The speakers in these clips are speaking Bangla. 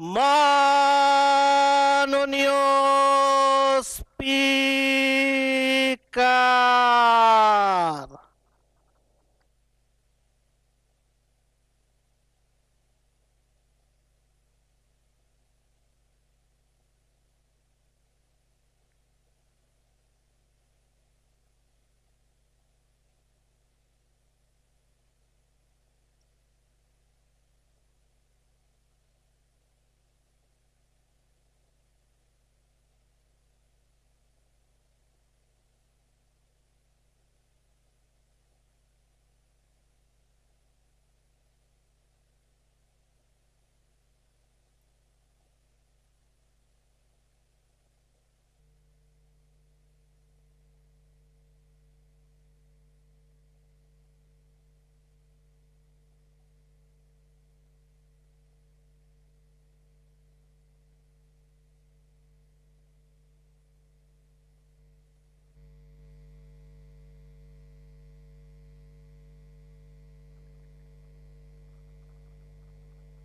মাননীয় স্পিকার,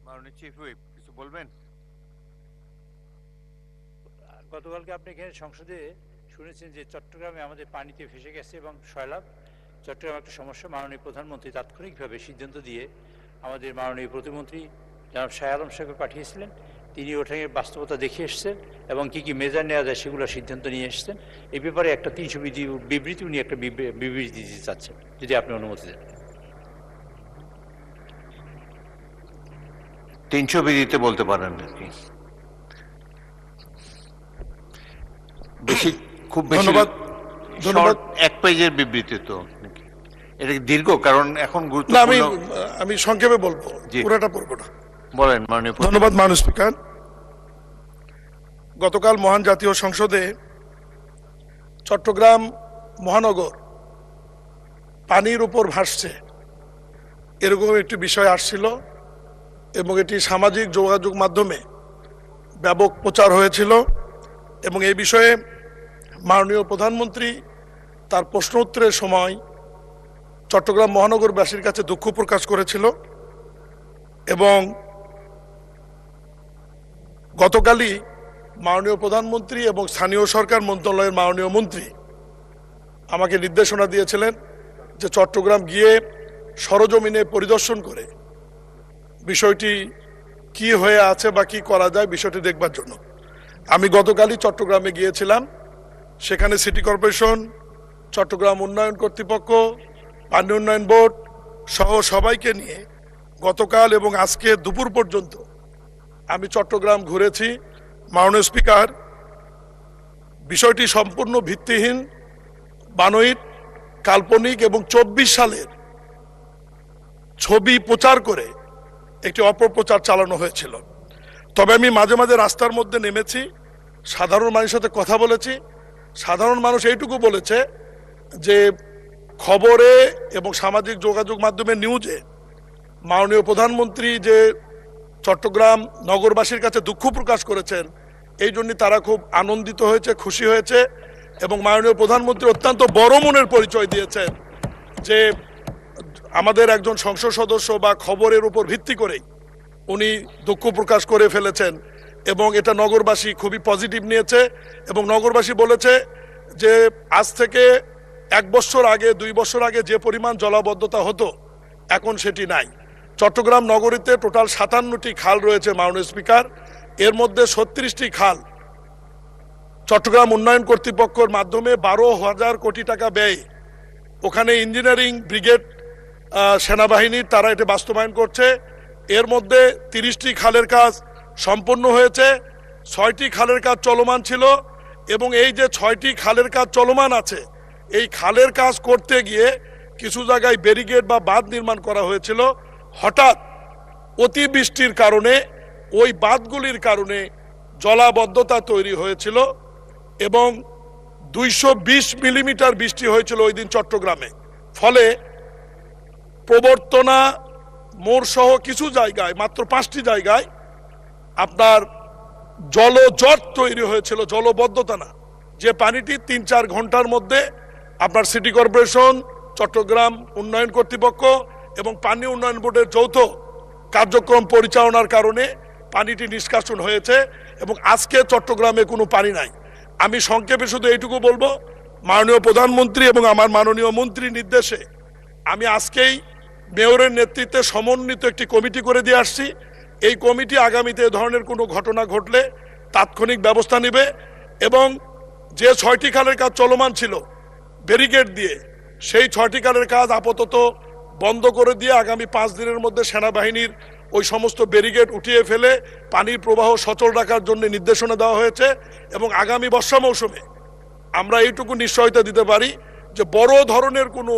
মাননীয় চিফ হুইপ কিছু বলবেন? গতকালকে আপনি এখানে সংসদে শুনেছেন যে চট্টগ্রামে আমাদের পানিতে ভেসে গেছে এবং সয়লাব চট্টগ্রাম একটা সমস্যা। মাননীয় প্রধানমন্ত্রী তাৎক্ষণিকভাবে সিদ্ধান্ত দিয়ে আমাদের মাননীয় প্রতিমন্ত্রী জনাব শাহ আলম সাহেবকে পাঠিয়েছিলেন। তিনি ওঠাকে বাস্তবতা দেখে এসছেন এবং কী কী মেজার নেওয়া যায় সেগুলো সিদ্ধান্ত নিয়ে এসছেন। এই ব্যাপারে একটা 300 বিবৃতি উনি একটা বিবৃতি দিতে চাচ্ছেন, যদি আপনি অনুমতি দেন। 300 বিধিতে বলতে পারেন নাকি? বেশি, খুব বেশি। ধন্যবাদ। ধন্যবাদ। এক পেজের বিবৃতি তো নাকি? এটা দীর্ঘ, কারণ এখন না, গুরুত্বপূর্ণ। আমি সংক্ষেপে বলবো, জি। পুরোটা পড়বো না। বলেন মাননীয় ধন্যবাদ মাননীয় স্পিকার। গতকাল মহান জাতীয় সংসদে চট্টগ্রাম মহানগর পানির উপর ভাসছে এরকম একটি বিষয় আসছিল এবং এটি সামাজিক যোগাযোগ মাধ্যমে ব্যাপক প্রচার হয়েছিল এবং এই বিষয়ে মাননীয় প্রধানমন্ত্রী তার প্রশ্ন উত্তরের সময় চট্টগ্রাম মহানগরবাসীর কাছে দুঃখ প্রকাশ করেছিল এবং গতকালই মাননীয় প্রধানমন্ত্রী এবং স্থানীয় সরকার মন্ত্রণালয়ের মাননীয় মন্ত্রী আমাকে নির্দেশনা দিয়েছিলেন যে চট্টগ্রাম গিয়ে সরজমিনে পরিদর্শন করে বিষয়টি কি হয়ে আছে বা কি করা যায় বিষয়টি দেখবার জন্য। আমি গতকালই চট্টগ্রামে গিয়েছিলাম। সেখানে সিটি কর্পোরেশন, চট্টগ্রাম উন্নয়ন কর্তৃপক্ষ, পানি উন্নয়ন বোর্ড সহ সবাইকে নিয়ে গতকাল এবং আজকে দুপুর পর্যন্ত আমি চট্টগ্রাম ঘুরেছি। মাননীয় স্পিকার, বিষয়টি সম্পূর্ণ ভিত্তিহীন, বানোয়িত, কাল্পনিক এবং 24 সালের ছবি প্রচার করে একটি অপপ্রচার চালানো হয়েছিল। তবে আমি মাঝে মাঝে রাস্তার মধ্যে নেমেছি, সাধারণ মানুষের সাথে কথা বলেছি। সাধারণ মানুষ এইটুকু বলেছে যে খবরে এবং সামাজিক যোগাযোগ মাধ্যমে নিউজে মাননীয় প্রধানমন্ত্রী যে চট্টগ্রাম নগরবাসীর কাছে দুঃখ প্রকাশ করেছেন, এই জন্য তারা খুব আনন্দিত হয়েছে, খুশি হয়েছে এবং মাননীয় প্রধানমন্ত্রী অত্যন্ত বড় মনের পরিচয় দিয়েছেন যে আমাদের একজন সংসদ সদস্য বা খবরের উপর ভিত্তি করেই উনি দুঃখ প্রকাশ করে ফেলেছেন এবং এটা নগরবাসী খুবই পজিটিভ নিয়েছে এবং নগরবাসী বলেছে যে আজ থেকে 1 বছর আগে, 2 বছর আগে যে পরিমাণ জলাবদ্ধতা হতো এখন সেটি নাই। চট্টগ্রাম নগরীতে টোটাল 57টি খাল রয়েছে মাননীয় স্পিকার। এর মধ্যে 36টি খাল চট্টগ্রাম উন্নয়ন কর্তৃপক্ষের মাধ্যমে 12,000 কোটি টাকা ব্যয়, ওখানে ইঞ্জিনিয়ারিং ব্রিগেড সেনাবাহিনীর তারা এটা বাস্তবায়ন করছে। এর মধ্যে 30টি খালের কাজ সম্পন্ন হয়েছে, 6টি খালের কাজ চলমান ছিল এবং এই যে 6টি খালের কাজ চলমান আছে, এই খালের কাজ করতে গিয়ে কিছু জায়গায় ব্যারিকেড বা বাঁধ নির্মাণ করা হয়েছিল। হঠাৎ অতিবৃষ্টির কারণে ওই বাঁধগুলির কারণে জলাবদ্ধতা তৈরি হয়েছিল এবং 220 মিলিমিটার বৃষ্টি হয়েছিল ওই দিন চট্টগ্রামে। ফলে প্রবর্তনা মোড় সহ কিছু জায়গায়, মাত্র 5টি জায়গায় আপনার জলজট তৈরি হয়েছিল, জলবদ্ধতা না, যে পানিটি 3-4 ঘন্টার মধ্যে আপনার সিটি কর্পোরেশন, চট্টগ্রাম উন্নয়ন কর্তৃপক্ষ এবং পানি উন্নয়ন বোর্ডের যৌথ কার্যক্রম পরিচালনার কারণে পানিটি নিষ্কাশন হয়েছে এবং আজকে চট্টগ্রামে কোনো পানি নাই। আমি সংক্ষেপে শুধু এইটুকু বলবো, মাননীয় প্রধানমন্ত্রী এবং আমার মাননীয় মন্ত্রীর নির্দেশে আমি আজকেই মেয়রের নেতৃত্বে সমন্বিত একটি কমিটি করে দিয়ে আসছি। এই কমিটি আগামীতে এ ধরনের কোনো ঘটনা ঘটলে তাৎক্ষণিক ব্যবস্থা নেবে এবং যে 6টি খালের কাজ চলমান ছিল ব্যারিকেড দিয়ে, সেই 6টি খালের কাজ আপাতত বন্ধ করে দিয়ে আগামী 5 দিনের মধ্যে সেনাবাহিনীর ওই সমস্ত ব্যারিকেড উঠিয়ে ফেলে পানির প্রবাহ সচল রাখার জন্য নির্দেশনা দেওয়া হয়েছে। এবং আগামী বর্ষা মৌসুমে আমরা এইটুকু নিশ্চয়তা দিতে পারি যে বড় ধরনের কোনো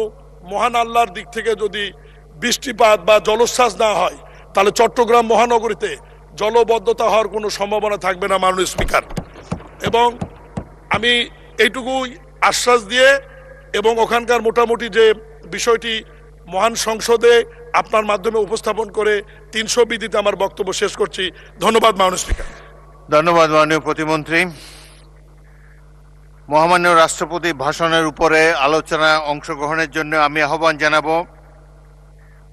মহান আল্লাহর দিক থেকে যদি বৃষ্টিপাত বা জলোচ্ছ্বাস না হয় তাহলে চট্টগ্রাম মহানগরীতে জলবদ্ধতা হওয়ার কোনো সম্ভাবনা থাকবে না মাননীয় স্পিকার। এবং আমি এইটুকু আশ্বাস দিয়ে এবং ওখানকার মোটামুটি যে বিষয়টি মহান সংসদে আপনার মাধ্যমে উপস্থাপন করে 300 বিধিতে আমার বক্তব্য শেষ করছি। ধন্যবাদ মাননীয় স্পিকার। ধন্যবাদ মাননীয় প্রতিমন্ত্রী। মহামান্য রাষ্ট্রপতি ভাষণের উপরে আলোচনায় অংশগ্রহণের জন্য আমি আহ্বান জানাবো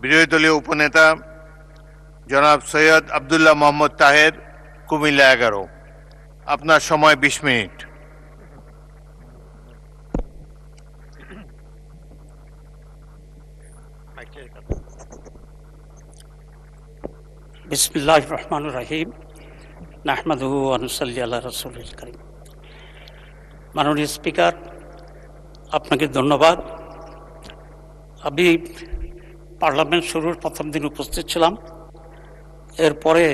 বিরোধী দলীয় উপনেতা জনাব সৈয়দ আব্দুল্লাহ মোহাম্মদ তাহের, কুমিল্লা 11। আপনার সময় 20 মিনিট। বিসমিল্লাহির রহমানির রহিম। নাহমাদুহু ওয়া নুসাল্লি আলা রাসূলিল কারীম। মাননীয় স্পিকার, আপনাকে ধন্যবাদ। আমি পার্লামেন্ট শুরুর প্রথম দিন উপস্থিত ছিলাম। এরপরে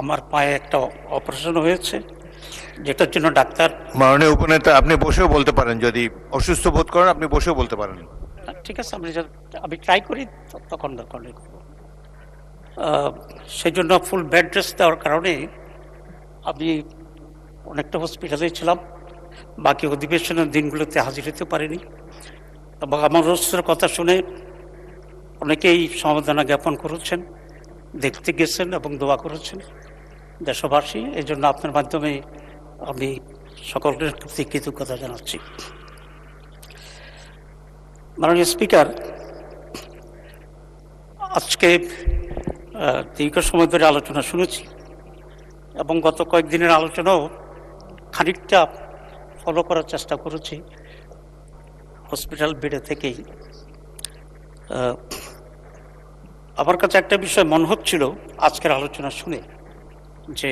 আমার পায়ে একটা অপারেশন হয়েছে, যেটার জন্য ডাক্তার। মাননীয় উপনেতা, আপনি বসেও বলতে পারেন, যদি অসুস্থ বোধ করেন আপনি বসেও বলতে পারেন। ঠিক আছে, আমি ট্রাই করি, তখন দরকার নেই। সেই জন্য ফুল বেড রেস্ট দেওয়ার কারণে আমি অনেকটা হসপিটালে ছিলাম। বাকি অধিবেশনের দিনগুলোতে হাজির হতে পারিনি এবং আমার অসুস্থতার কথা শুনে অনেকেই সমবেদনা জ্ঞাপন করেছেন, দেখতে গেছেন এবং দোয়া করেছেন দেশবাসী। এই জন্য আপনার মাধ্যমে আমি সকলের প্রতি কৃতজ্ঞতা জানাচ্ছি। মাননীয় স্পিকার, আজকে দীর্ঘ সময় ধরে আলোচনা শুনেছি এবং গত কয়েকদিনের আলোচনাও খানিকটা ফলো করার চেষ্টা করেছি হসপিটাল বেডে থেকেই। আমার কাছে একটা বিষয় মনে হচ্ছিল আজকের আলোচনা শুনে, যে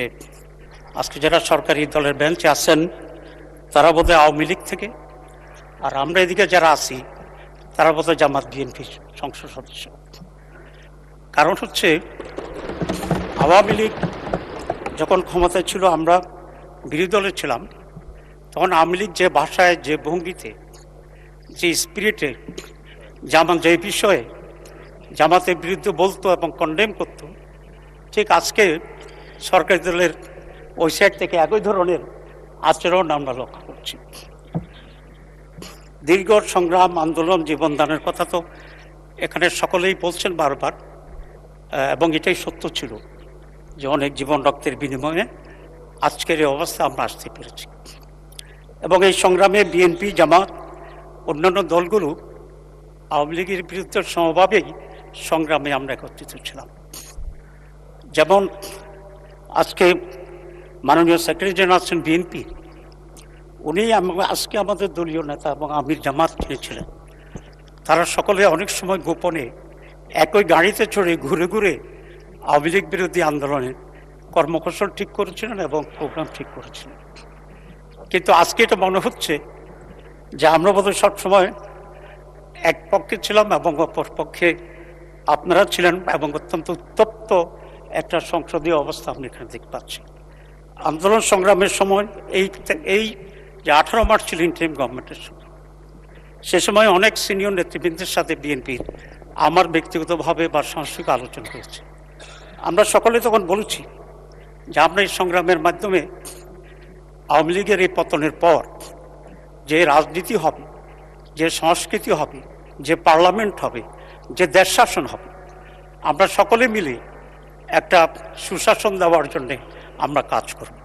আজকে যারা সরকারি দলের বেঞ্চে আছেন তারা বোধহয় আওয়ামী লীগ থেকে, আর আমরা এদিকে যারা আছি তারা বোধহয় জামাত বিএনপি সংসদ সদস্য। কারণ হচ্ছে, আওয়ামী লীগ যখন ক্ষমতায় ছিল, আমরা বিরোধী দলে ছিলাম, তখন আওয়ামী লীগ যে ভাষায়, যে ভঙ্গিতে, যে স্পিরিটে যে বিষয়ে জামাতের বিরুদ্ধে বলতো এবং কন্ডেম করত, ঠিক আজকে সরকারি দলের ওই সাইড থেকে একই ধরনের আচরণ আমরা লক্ষ্য করছি। দীর্ঘ সংগ্রাম, আন্দোলন, জীবনদানের কথা তো এখানে সকলেই বলছেন বারবার, এবং এটাই সত্য ছিল যে অনেক জীবন রক্তের বিনিময়ে আজকের এই অবস্থা আমরা আসতে পেরেছি। এবং এই সংগ্রামে বিএনপি, জামাত, অন্যান্য দলগুলো আওয়ামী লীগের বিরুদ্ধে সমভাবেই সংগ্রামে আমরা একত্রিত ছিলাম। যেমন আজকে মাননীয় সেক্রেটারি জেনারেল আছেন বিএনপি, উনি আজকে আমাদের দলীয় নেতা এবং আমির জামাত ছিলেন। তারা সকলে অনেক সময় গোপনে একই গাড়িতে চড়ে ঘুরে ঘুরে আওয়ামী লীগ বিরোধী আন্দোলনের কর্মকৌশল ঠিক করেছিলেন এবং প্রোগ্রাম ঠিক করেছিলেন। কিন্তু আজকে এটা মনে হচ্ছে যে আমরা বোধহয় সবসময় এক পক্ষে ছিলাম এবং অপর পক্ষে আপনারা ছিলেন, এবং অত্যন্ত উত্তপ্ত একটা সংসদীয় অবস্থা আমরা এখানে দেখতে পাচ্ছি। আন্দোলন সংগ্রামের সময় এই যে 18 মার্চ ছিল ইন্টারিম গভর্নমেন্টের সময়, সে সময় অনেক সিনিয়র নেতৃবৃন্দের সাথে বিএনপির আমার ব্যক্তিগতভাবে বা সাংস্কৃতিক আলোচনা হয়েছে। আমরা সকলে তখন বলেছি যে আমরা এই সংগ্রামের মাধ্যমে আওয়ামী লীগের এই পতনের পর যে রাজনীতি হবে, যে সংস্কৃতি হবে, যে পার্লামেন্ট হবে, যে দেশ শাসন হবে, আমরা সকলে মিলে একটা সুশাসন দেওয়ার জন্যে আমরা কাজ করব।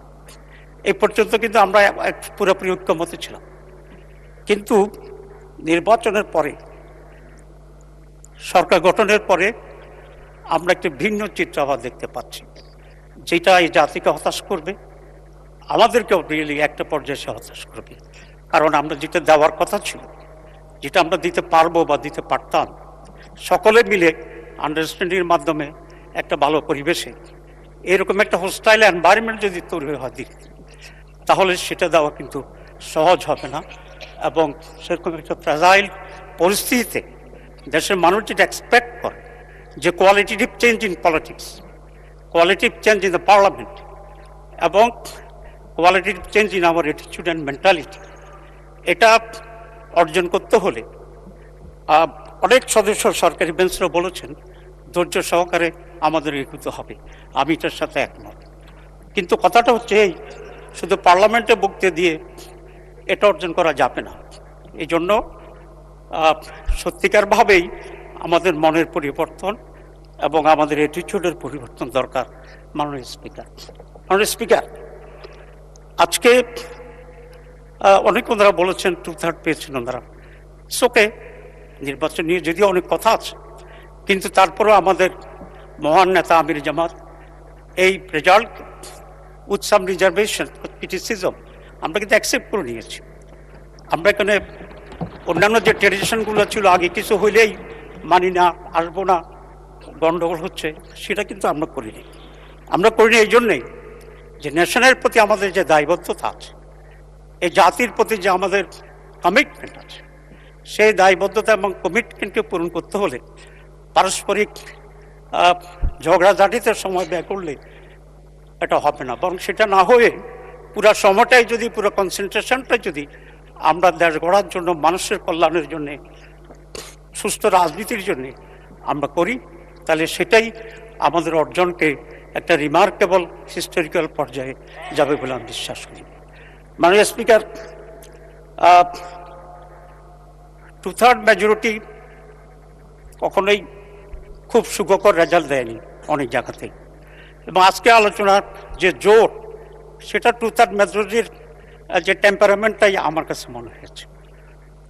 এই পর্যন্ত কিন্তু আমরা পুরোপুরি ঐক্যমতে ছিলাম। কিন্তু নির্বাচনের পরে, সরকার গঠনের পরে আমরা একটি ভিন্ন চিত্র আবার দেখতে পাচ্ছি। যেটা এই জাতিকে হতাশ করবে, আমাদেরকেও রিয়েলি একটা পর্যায়ে সে হতাশ করবে। কারণ আমরা যেটা দেওয়ার কথা ছিল, যেটা আমরা দিতে পারবো বা দিতে পারতাম, সকলে মিলে আন্ডারস্ট্যান্ডিংয়ের মাধ্যমে একটা ভালো পরিবেশে এরকম একটা হোস্টাইল এনভায়রনমেন্ট যদি তৈরি হয় দিকে, তাহলে সেটা দেওয়া কিন্তু সহজ হবে না। এবং সেরকম একটা ফ্রাজাইল পরিস্থিতিতে দেশের মানুষ যেটা এক্সপেক্ট করে যে qualitative change in politics, qualitative change in the parliament এবং qualitative change in our attitude and mentality, এটা অর্জন করতে হলে অনেক সদস্য সরকারি বেঞ্চরা বলেছেন ধৈর্য সহকারে আমাদের এগোতে হবে। আমি এটার সাথে একমত। কিন্তু কথাটা হচ্ছে এই, শুধু পার্লামেন্টে বক্তৃতা দিয়ে এটা অর্জন করা যাবে না। এই জন্য সত্যিকারভাবেই আমাদের মনের পরিবর্তন এবং আমাদের অ্যাটিটিউডের পরিবর্তন দরকার। মাননীয় স্পিকার, আজকে অনেক ওনারা বলেছেন 2/3 পেয়েছেন ওনারা। ওকে, নির্বাচন নিয়ে যদিও অনেক কথা আছে, কিন্তু তারপরেও আমাদের মহান নেতা আমির জামাত এই result with some reservation criticism আমরা কিন্তু অ্যাকসেপ্ট করে নিয়েছি। আমরা এখানে অন্যান্য যে ট্রেডিশনগুলো ছিল, আগে কিছু হইলেই মানি না, আসবো না, গণ্ডগোল হচ্ছে, সেটা কিন্তু আমরা করিনি। আমরা করিনি এই জন্যেই যে নেশনের প্রতি আমাদের যে দায়বদ্ধতা আছে, এই জাতির প্রতি যে আমাদের কমিটমেন্ট আছে, সেই দায়বদ্ধতা এবং কমিটমেন্টকে পূরণ করতে হলে পারস্পরিক ঝগড়াঝাটিতে সময় ব্যয় করলে এটা হবে না। বরং সেটা না হয়ে পুরো সময়টাই যদি, পুরো কনসেন্ট্রেশনটা যদি আমরা দেশ গড়ার জন্য, মানুষের কল্যাণের জন্যে, সুস্থ রাজনীতির জন্যে আমরা করি, তাহলে সেটাই আমাদের অর্জনকে একটা রিমার্কেবল হিস্টোরিক্যাল পর্যায়ে যাবে বলে আমি বিশ্বাস করি। মাননীয় স্পিকার, 2/3 মেজরিটি কখনোই খুব সুখকর রেজাল্ট দেয়নি অনেক জায়গাতেই, এবং আজকে আলোচনার যে জোর, সেটা 2/3 মেজরিটির যে টেম্পারামেন্টটাই আমার কাছে মনে হয়েছে।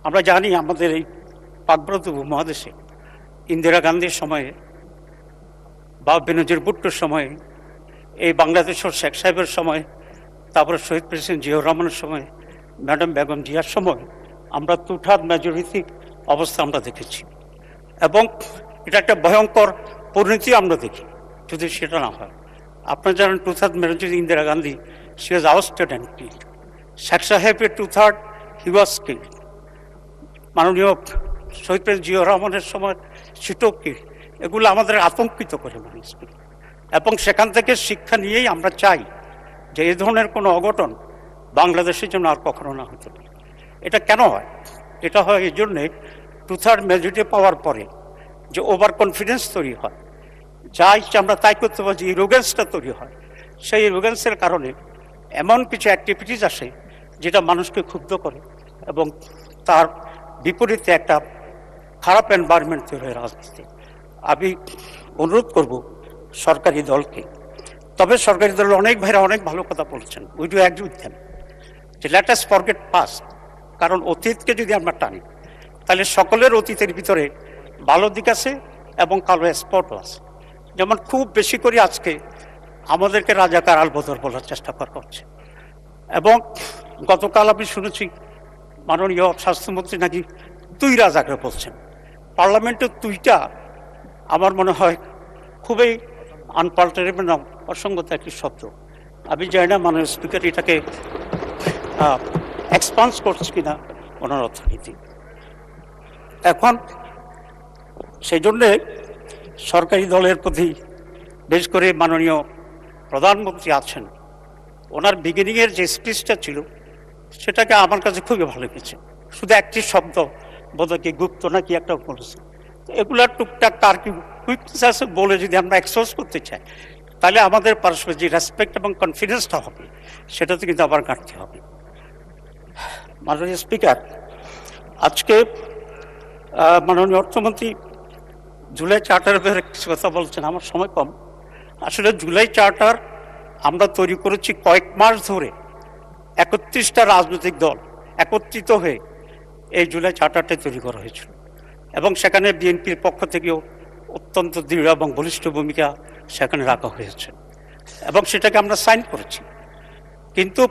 আমরা জানি আমাদের এই পাকভারত উপমহাদেশে ইন্দিরা গান্ধীর সময়ে বা বেনজির ভুট্টোর সময়ে, এই বাংলাদেশের শেখ সাহেবের সময়, তারপরে শহীদ প্রেসিডেন্ট জিয়াউর রহমানের সময়, ম্যাডাম বেগম জিয়ার সময় আমরা 2/3 মেজরিটি অবস্থা আমরা দেখেছি। এবং এটা একটা ভয়ঙ্কর পরিণতি আমরা দেখি যদি সেটা না হয়। আপনারা জানেন 2/3 majority Indira Gandhi, she was ousted and killed. Sheikh সাহেবের 2/3, হি ওয়াজ কিল্ড। মাননীয় শহীদ প্রেসিডেন্ট জিয়াউর রহমানের সময় সেটাও কিল্ড। এগুলো আমাদের আতঙ্কিত করে মানুষ, এবং সেখান থেকে শিক্ষা নিয়েই আমরা চাই যে এই ধরনের কোনো অঘটন বাংলাদেশের জন্য আর কখনো না হতে পারে। এটা কেন হয়? এটা হয় এই জন্যে 2/3 মেজরিটি পাওয়ার পরে যে ওভার কনফিডেন্স তৈরি হয়, যা ইচ্ছে আমরা তাই করতে পারি, যে ইরোগেন্সটা তৈরি হয়। সেই ইরোগেন্সের কারণে এমন কিছু অ্যাক্টিভিটিস আসে যেটা মানুষকে ক্ষুব্ধ করে, এবং তার বিপরীতে একটা খারাপ এনভায়রনমেন্ট তৈরি হয় রাজনীতিতে। আমি অনুরোধ করব সরকারি দলকে, তবে সরকারি দলের অনেক ভাইরা অনেক ভালো কথা বলছেন, we do agree with them, যে লেট আস ফরগেট পাস্ট। কারণ অতীতকে যদি আমরা টানি, তাহলে সকলের অতীতের ভিতরে ভালো দিক আছে এবং কালো স্পটও আছে। যেমন খুব বেশি করে আজকে আমাদেরকে রাজাকার আলবদর বলার চেষ্টা করা হচ্ছে, এবং গতকাল আমি শুনেছি মাননীয় স্বাস্থ্যমন্ত্রী নাকি তুই রাজাকার বলছেন। পার্লামেন্টের তুইটা আমার মনে হয় খুবই আনপাল্টারেবল, অসঙ্গত একটি শব্দ। আমি জানি না মাননীয় স্পিকার এটাকে এক্সপান্স করছে কিনা ওনার অর্থনীতি। এখন সেই জন্যে সরকারি দলের প্রতি, বেশ করে মাননীয় প্রধানমন্ত্রী আছেন, ওনার বিগিনিংয়ের যে স্পিচটা ছিল সেটাকে আমার কাছে খুবই ভালো লেগেছে। শুধু একটি শব্দ বোধহয় কি গুপ্ত না কি একটা বলেছে। এগুলার টুকটাক তার কি কুইকনেস আছে বলে যদি আমরা এক্সপোজ করতে চাই, তাহলে আমাদের পারস্পরিক যে রেসপেক্ট এবং কনফিডেন্সটা হবে, সেটাতে কিন্তু আবার ঘাটতি হবে। মাননীয় স্পিকার, আজকে মাননীয় অর্থমন্ত্রী জুলাই চার্টারের ব্যাপারে কিছু কথা বলছেন, আমার সময় কম। আসলে জুলাই চার্টার আমরা তৈরি করেছি কয়েক মাস ধরে, 31টা রাজনৈতিক দল একত্রিত হয়ে এই জুলাই চার্টারটা তৈরি করা হয়েছিল, এবং সেখানে বিএনপির পক্ষ থেকেও অত্যন্ত দৃঢ় এবং বলিষ্ঠ ভূমিকা সেখানে রাখা হয়েছে। এবং সেটাকে আমরা সাইন করেছি। কিন্তু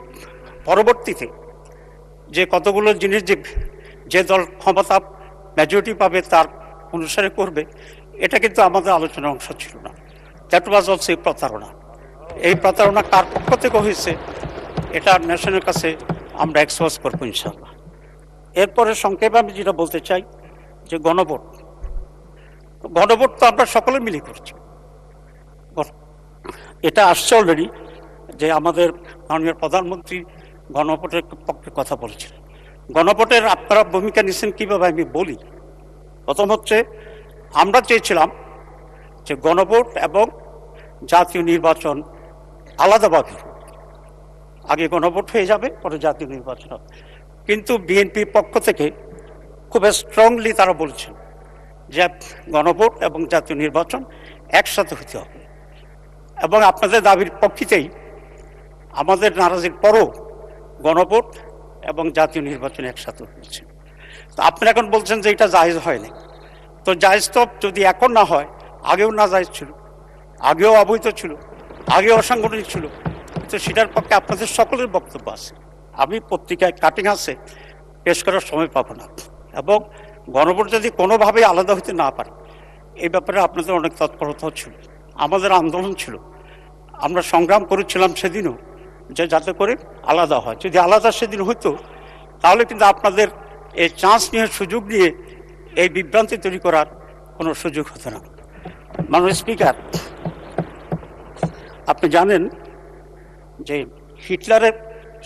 পরবর্তীতে যে কতগুলো জিনিস যে দল ক্ষমতা মেজরিটি পাবে তার অনুসারে করবে, এটা কিন্তু আমাদের আলোচনার অংশ ছিল না। দ্যাট ওয়াজ অলসো এই প্রতারণা। এই প্রতারণা কার পক্ষ থেকে হয়েছে এটা ন্যাশনের কাছে আমরা এক্সপোজ করবো ইনশাআল্লাহ। এরপরে সংক্ষেপে আমি যেটা বলতে চাই যে গণভোট তো আমরা সকলে মিলে করছি। এটা আসছে অলরেডি যে আমাদের মাননীয় প্রধানমন্ত্রী গণভোটের পক্ষে কথা বলেছিলেন। গণভোটের আপনারা ভূমিকা নিচ্ছেন কীভাবে আমি বলি। প্রথম হচ্ছে আমরা চেয়েছিলাম যে গণভোট এবং জাতীয় নির্বাচন আলাদাভাবে, আগে গণভোট হয়ে যাবে পরে জাতীয় নির্বাচন হবে। কিন্তু বিএনপির পক্ষ থেকে খুব স্ট্রংলি তারা বলছেন যে গণভোট এবং জাতীয় নির্বাচন একসাথে হতে হবে, এবং আপনাদের দাবির পক্ষেই আমাদের নারাজির পরও গণভোট এবং জাতীয় নির্বাচন একসাথে হয়েছে। তো আপনি এখন বলছেন যে এটা জায়েজ হয়নি। তো জায়েজ তো যদি এখন না হয়, আগেও না জায়েজ ছিল, আগেও অবৈধ ছিল, আগেও অসাংগঠনিক ছিল। তো সেটার পক্ষে আপনাদের সকলের বক্তব্য আছে। আমি পত্রিকায় কাটিং আছে পেশ করার সময় পাবো না। এবং গণভোট যদি কোনোভাবেই আলাদা হতে না পারে, এই ব্যাপারে আপনাদের অনেক তৎপরতা ছিল, আমাদের আন্দোলন ছিল, আমরা সংগ্রাম করেছিলাম সেদিনও যে যাতে করে আলাদা হয়। যদি আলাদা সেদিন হইতো তাহলে কিন্তু আপনাদের এই চান্স নিয়ে সুযোগ নিয়ে এই বিভ্রান্তি তৈরি করার কোনো সুযোগ হতো না। মাননীয় স্পিকার, আপনি জানেন যে হিটলারের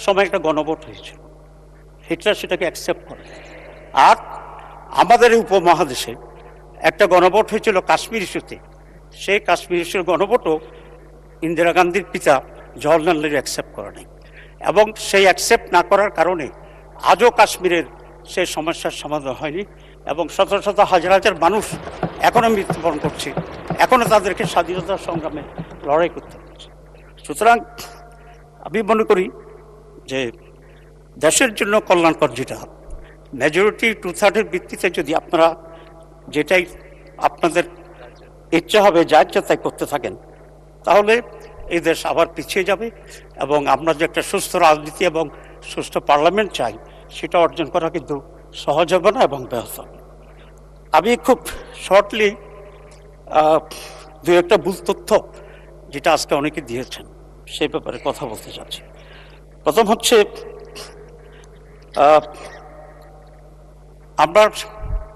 সময় একটা গণভোট হয়েছিল, হিটলার সেটাকে অ্যাকসেপ্ট করে। আর আমাদের এই উপমহাদেশে একটা গণভোট হয়েছিল কাশ্মীর ইস্যুতে, সেই কাশ্মীর ইস্যুর গণভোটও ইন্দিরা গান্ধীর পিতা জওহরলাল নেহরু অ্যাকসেপ্ট করে নাই, এবং সেই অ্যাকসেপ্ট না করার কারণে আজও কাশ্মীরের সেই সমস্যার সমাধান হয়নি, এবং শত শত হাজার হাজার মানুষ এখনও মৃত্যুবরণ করছে, এখনও তাদেরকে স্বাধীনতা সংগ্রামে লড়াই করতে হচ্ছে। সুতরাং আমি মনে করি যে দেশের জন্য কল্যাণকর যেটা মেজরিটি 2/3 ভিত্তিতে যদি আপনারা যেটাই আপনাদের ইচ্ছা হবে যা ইচ্ছা তাই করতে থাকেন, তাহলে এই দেশ আবার পিছিয়ে যাবে, এবং আমরা যে একটা সুস্থ রাজনীতি এবং সুস্থ পার্লামেন্ট চাই সেটা অর্জন করা কিন্তু সহজ হবে না এবং ব্যাহত হবে। আমি খুব শর্টলি দু একটা ভুল তথ্য যেটা আজকে অনেকে দিয়েছেন সেই ব্যাপারে কথা বলতে চাচ্ছি। প্রথম হচ্ছে আমরা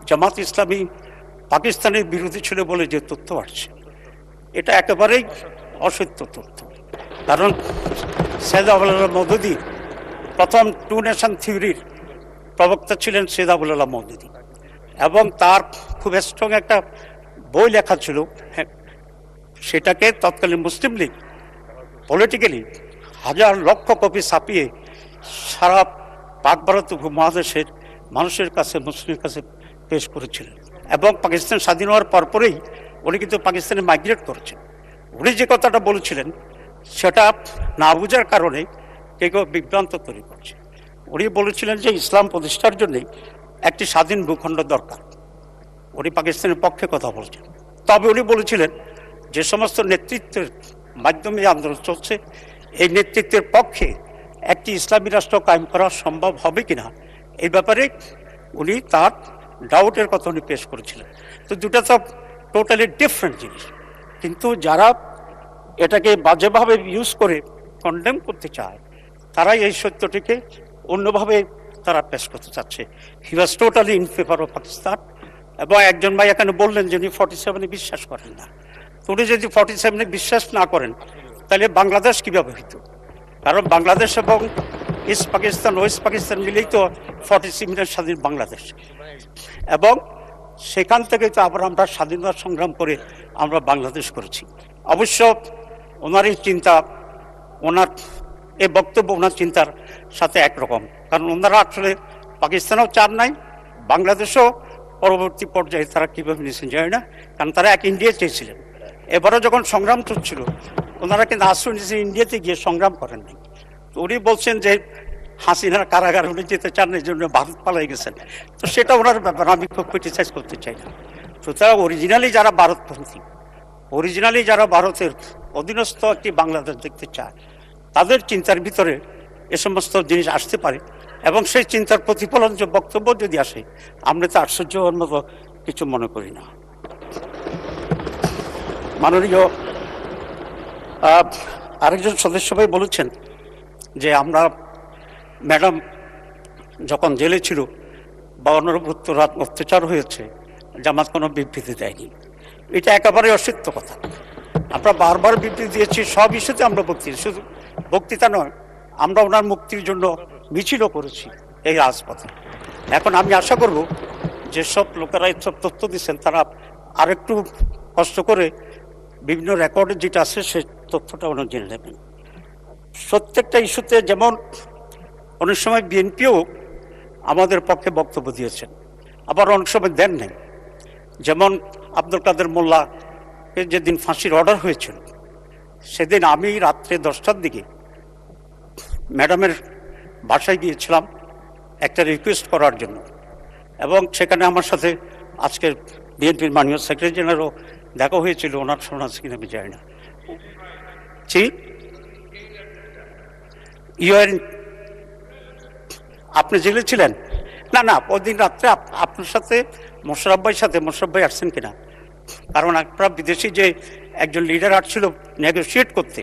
জামাত ইসলামী পাকিস্তানের বিরোধী ছিল বলে যে তথ্য আসছে, এটা একেবারেই অসত্য তথ্য। কারণ সৈয়দ আবুল আলা মওদুদী প্রথম 2 নেশন থিওরির প্রবক্তা ছিলেন সৈয়দ আবুল আলা মওদুদী, এবং তার খুব স্ট্রং একটা বই লেখা ছিল, সেটাকে তৎকালীন মুসলিম লীগ পলিটিক্যালি হাজার লক্ষ কপি ছাপিয়ে সারা পাক ভারত উপমহাদেশের মানুষের কাছে, মুসলিমের কাছে পেশ করেছিলেন। এবং পাকিস্তান স্বাধীন হওয়ার পরপরেই উনি কিন্তু পাকিস্তানে মাইগ্রেট করেছেন। উনি যে কথাটা বলেছিলেন সেটা না বোঝার কারণে কেউ বিভ্রান্ত তৈরি করছে। উনি বলেছিলেন যে ইসলাম প্রতিষ্ঠার জন্যে একটি স্বাধীন ভূখণ্ড দরকার। উনি পাকিস্তানের পক্ষে কথা বলছেন। তবে উনি বলেছিলেন যে সমস্ত নেতৃত্বের মাধ্যমে আন্দোলন চলছে, এই নেতৃত্বের পক্ষে একটি ইসলামী রাষ্ট্র কায়েম করা সম্ভব হবে কিনা এই ব্যাপারে উনি তার ডাউটের কথা উনি পেশ করেছিলেন। তো দুটা তো টোটালি ডিফারেন্ট জিনিস। কিন্তু যারা এটাকে বাজেভাবে ইউজ করে কন্ডেম করতে চায় তারাই এই সত্যটিকে অন্যভাবে তারা পেশ করতে চাচ্ছে। He was totally in favour of Pakistan. এবং একজন ভাই এখানে বললেন যে উনি 47-এ বিশ্বাস করেন না। উনি যদি 47-এ বিশ্বাস না করেন তাহলে বাংলাদেশ কীভাবে হইত? কারণ বাংলাদেশ এবং ইস্ট পাকিস্তান, ওয়েস্ট পাকিস্তান মিলেই তো 47 স্বাধীন বাংলাদেশ, এবং সেখান থেকে তো আবার আমরা স্বাধীনতা সংগ্রাম করে আমরা বাংলাদেশ করেছি। অবশ্য ওনার এই চিন্তা, ওনার এই বক্তব্য ওনার চিন্তার সাথে একরকম, কারণ ওনারা আসলে পাকিস্তানেও চান নাই, বাংলাদেশও পরবর্তী পর্যায়ে তারা কীভাবে নিয়েছেন জানি না, কারণ তারা এক ইন্ডিয়া চেয়েছিলেন। এবারও যখন সংগ্রাম চলছিল ওনারা কিন্তু আশ্রয় নিয়েছেন ইন্ডিয়াতে গিয়ে, সংগ্রাম করেন নাই। তো উনি বলছেন যে হাসিনার কারাগার উনি যেতে চান, এই জন্য ভারত পালাই গেছেন। তো সেটা ওনার ব্যাপার, আমি খুব ক্রিটিসাইজ করতে চাই না। সুতরাং অরিজিনালি যারা ভারতপন্থী, অরিজিনালি যারা ভারতের অধীনস্থ একটি বাংলাদেশ দেখতে চায়, তাদের চিন্তার ভিতরে এ সমস্ত জিনিস আসতে পারে এবং সেই চিন্তার প্রতিফলন যে বক্তব্য যদি আসে, আমরা তো আশ্চর্য হওয়ার মতো কিছু মনে করি না। মাননীয় আরেকজন সদস্য ভাই বলেছেন যে আমরা ম্যাডাম যখন জেলে ছিল বা অনবরত রাত অত্যাচার হয়েছে, জামাত কোনো বিবৃতি দেয়নি। এটা একেবারে অসত্য কথা। আমরা বারবার বিবৃতি দিয়েছি, সব ইস্যুতে আমরা শুধু বক্তৃতা নয়, আমরা ওনার মুক্তির জন্য মিছিলও করেছি এই রাজপথে। এখন আমি আশা করব যেসব লোকেরা এসব তথ্য দিচ্ছেন তারা আরেকটু কষ্ট করে বিভিন্ন রেকর্ডে যেটা আছে সেই তথ্যটা ওনারা জেনে নেবেন। প্রত্যেকটা ইস্যুতে যেমন অনেক সময় বিএনপিও আমাদের পক্ষে বক্তব্য দিয়েছেন, আবার অনেক সময় দেন নাই। যেমন আব্দুল কাদের মোল্লাকে যেদিন ফাঁসির অর্ডার হয়েছিল, সেদিন আমি রাত্রে 10টার দিকে ম্যাডামের বাসায় গিয়েছিলাম একটা রিকোয়েস্ট করার জন্য, এবং সেখানে আমার সাথে আজকের বিএনপির মাননীয় সেক্রেটারি জেনারেলও দেখা হয়েছিল। ওনার শোনা আছে কিনা আমি জানি না। আপনি জেলে ছিলেন? না না, ওই দিন রাত্রে আপনার সাথে মোশাররফ ভাই আসছেন কিনা, কারণ আপনারা বিদেশি যে একজন লিডার আসছিল নেগোসিয়েট করতে,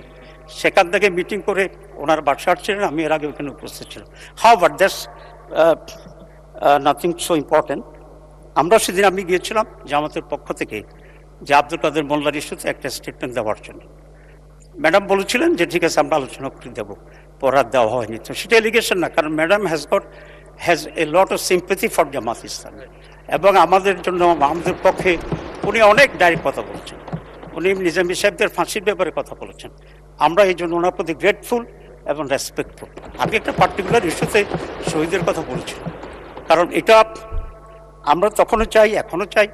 সেখান থেকে মিটিং করে ওনার বাসা আসছিলেন, আমি এর আগে ওখানে উপস্থিত ছিলাম। However that's nothing so important. আমরা সেদিন আমি গিয়েছিলাম জামাতের পক্ষ থেকে যে আব্দুল কাদের মোল্লার ইস্যুতে একটা স্টেটমেন্ট দেওয়ার জন্য। ম্যাডাম বলেছিলেন যে ঠিক আছে আমরা আলোচনা করে দেবো, পরার দেওয়া হয়নি। তো সেটা এলিগেশন না, কারণ madam has a lot of sympathy for Jamaat Islam, এবং আমাদের জন্য আমাদের পক্ষে উনি অনেক ডাইরেক্ট কথা বলেছেন। উনি নিজামী সাহেবদের ফাঁসির ব্যাপারে কথা বলেছেন। আমরা এই জন্য ওনার প্রতি গ্রেটফুল এবং রেসপেক্টফুল। আমি একটা পার্টিকুলার ইস্যুতে শহীদের কথা বলছি, কারণ এটা আমরা তখনও চাই, এখনও চাই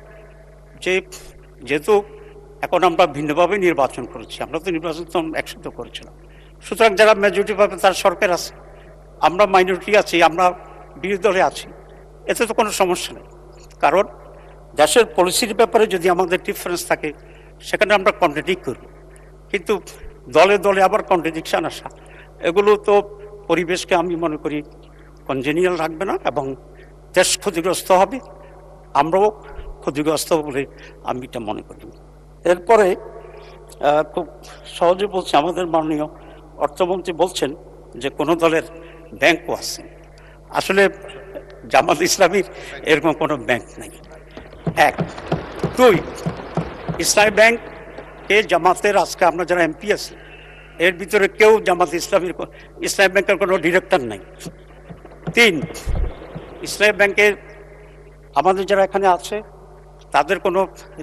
যে যেহেতু এখন আমরা ভিন্নভাবে নির্বাচন করেছি, আমরা তো নির্বাচন তো একসাথে করেছিলাম, সুতরাং যারা মেজরিটি পাবে তার সরকার আছে, আমরা মাইনরিটি আছি, আমরা বিরোধী দলে আছি, এতে তো কোনো সমস্যা নেই। কারণ দেশের পলিসির ব্যাপারে যদি আমাদের ডিফারেন্স থাকে সেখানে আমরা কন্ট্রাডিক্ট করব, কিন্তু দলে দলে আবার কন্ট্রাডিকশান আসা, এগুলো তো পরিবেশকে আমি মনে করি কনজেনিয়াল রাখবে না, এবং দেশ ক্ষতিগ্রস্ত হবে, আমরাও ক্ষতিগ্রস্ত বলে আমি এটা মনে করি। এরপরে খুব সহজে বলছি, আমাদের মাননীয় অর্থমন্ত্রী বলছেন যে কোনো দলের ব্যাংকও আছে। আসলে জামাত ইসলামীর এরকম কোনো ব্যাংক নেই। 1, 2, ইসলামী ব্যাংকে জামাতের আজকে আমরা যারা এমপি আছি এর ভিতরে কেউ জামাত ইসলামী ব্যাংকের কোনো ডিরেক্টর নাই। 3, ইসলামী ব্যাংকের আমাদের যারা এখানে আছে তাদের কোনো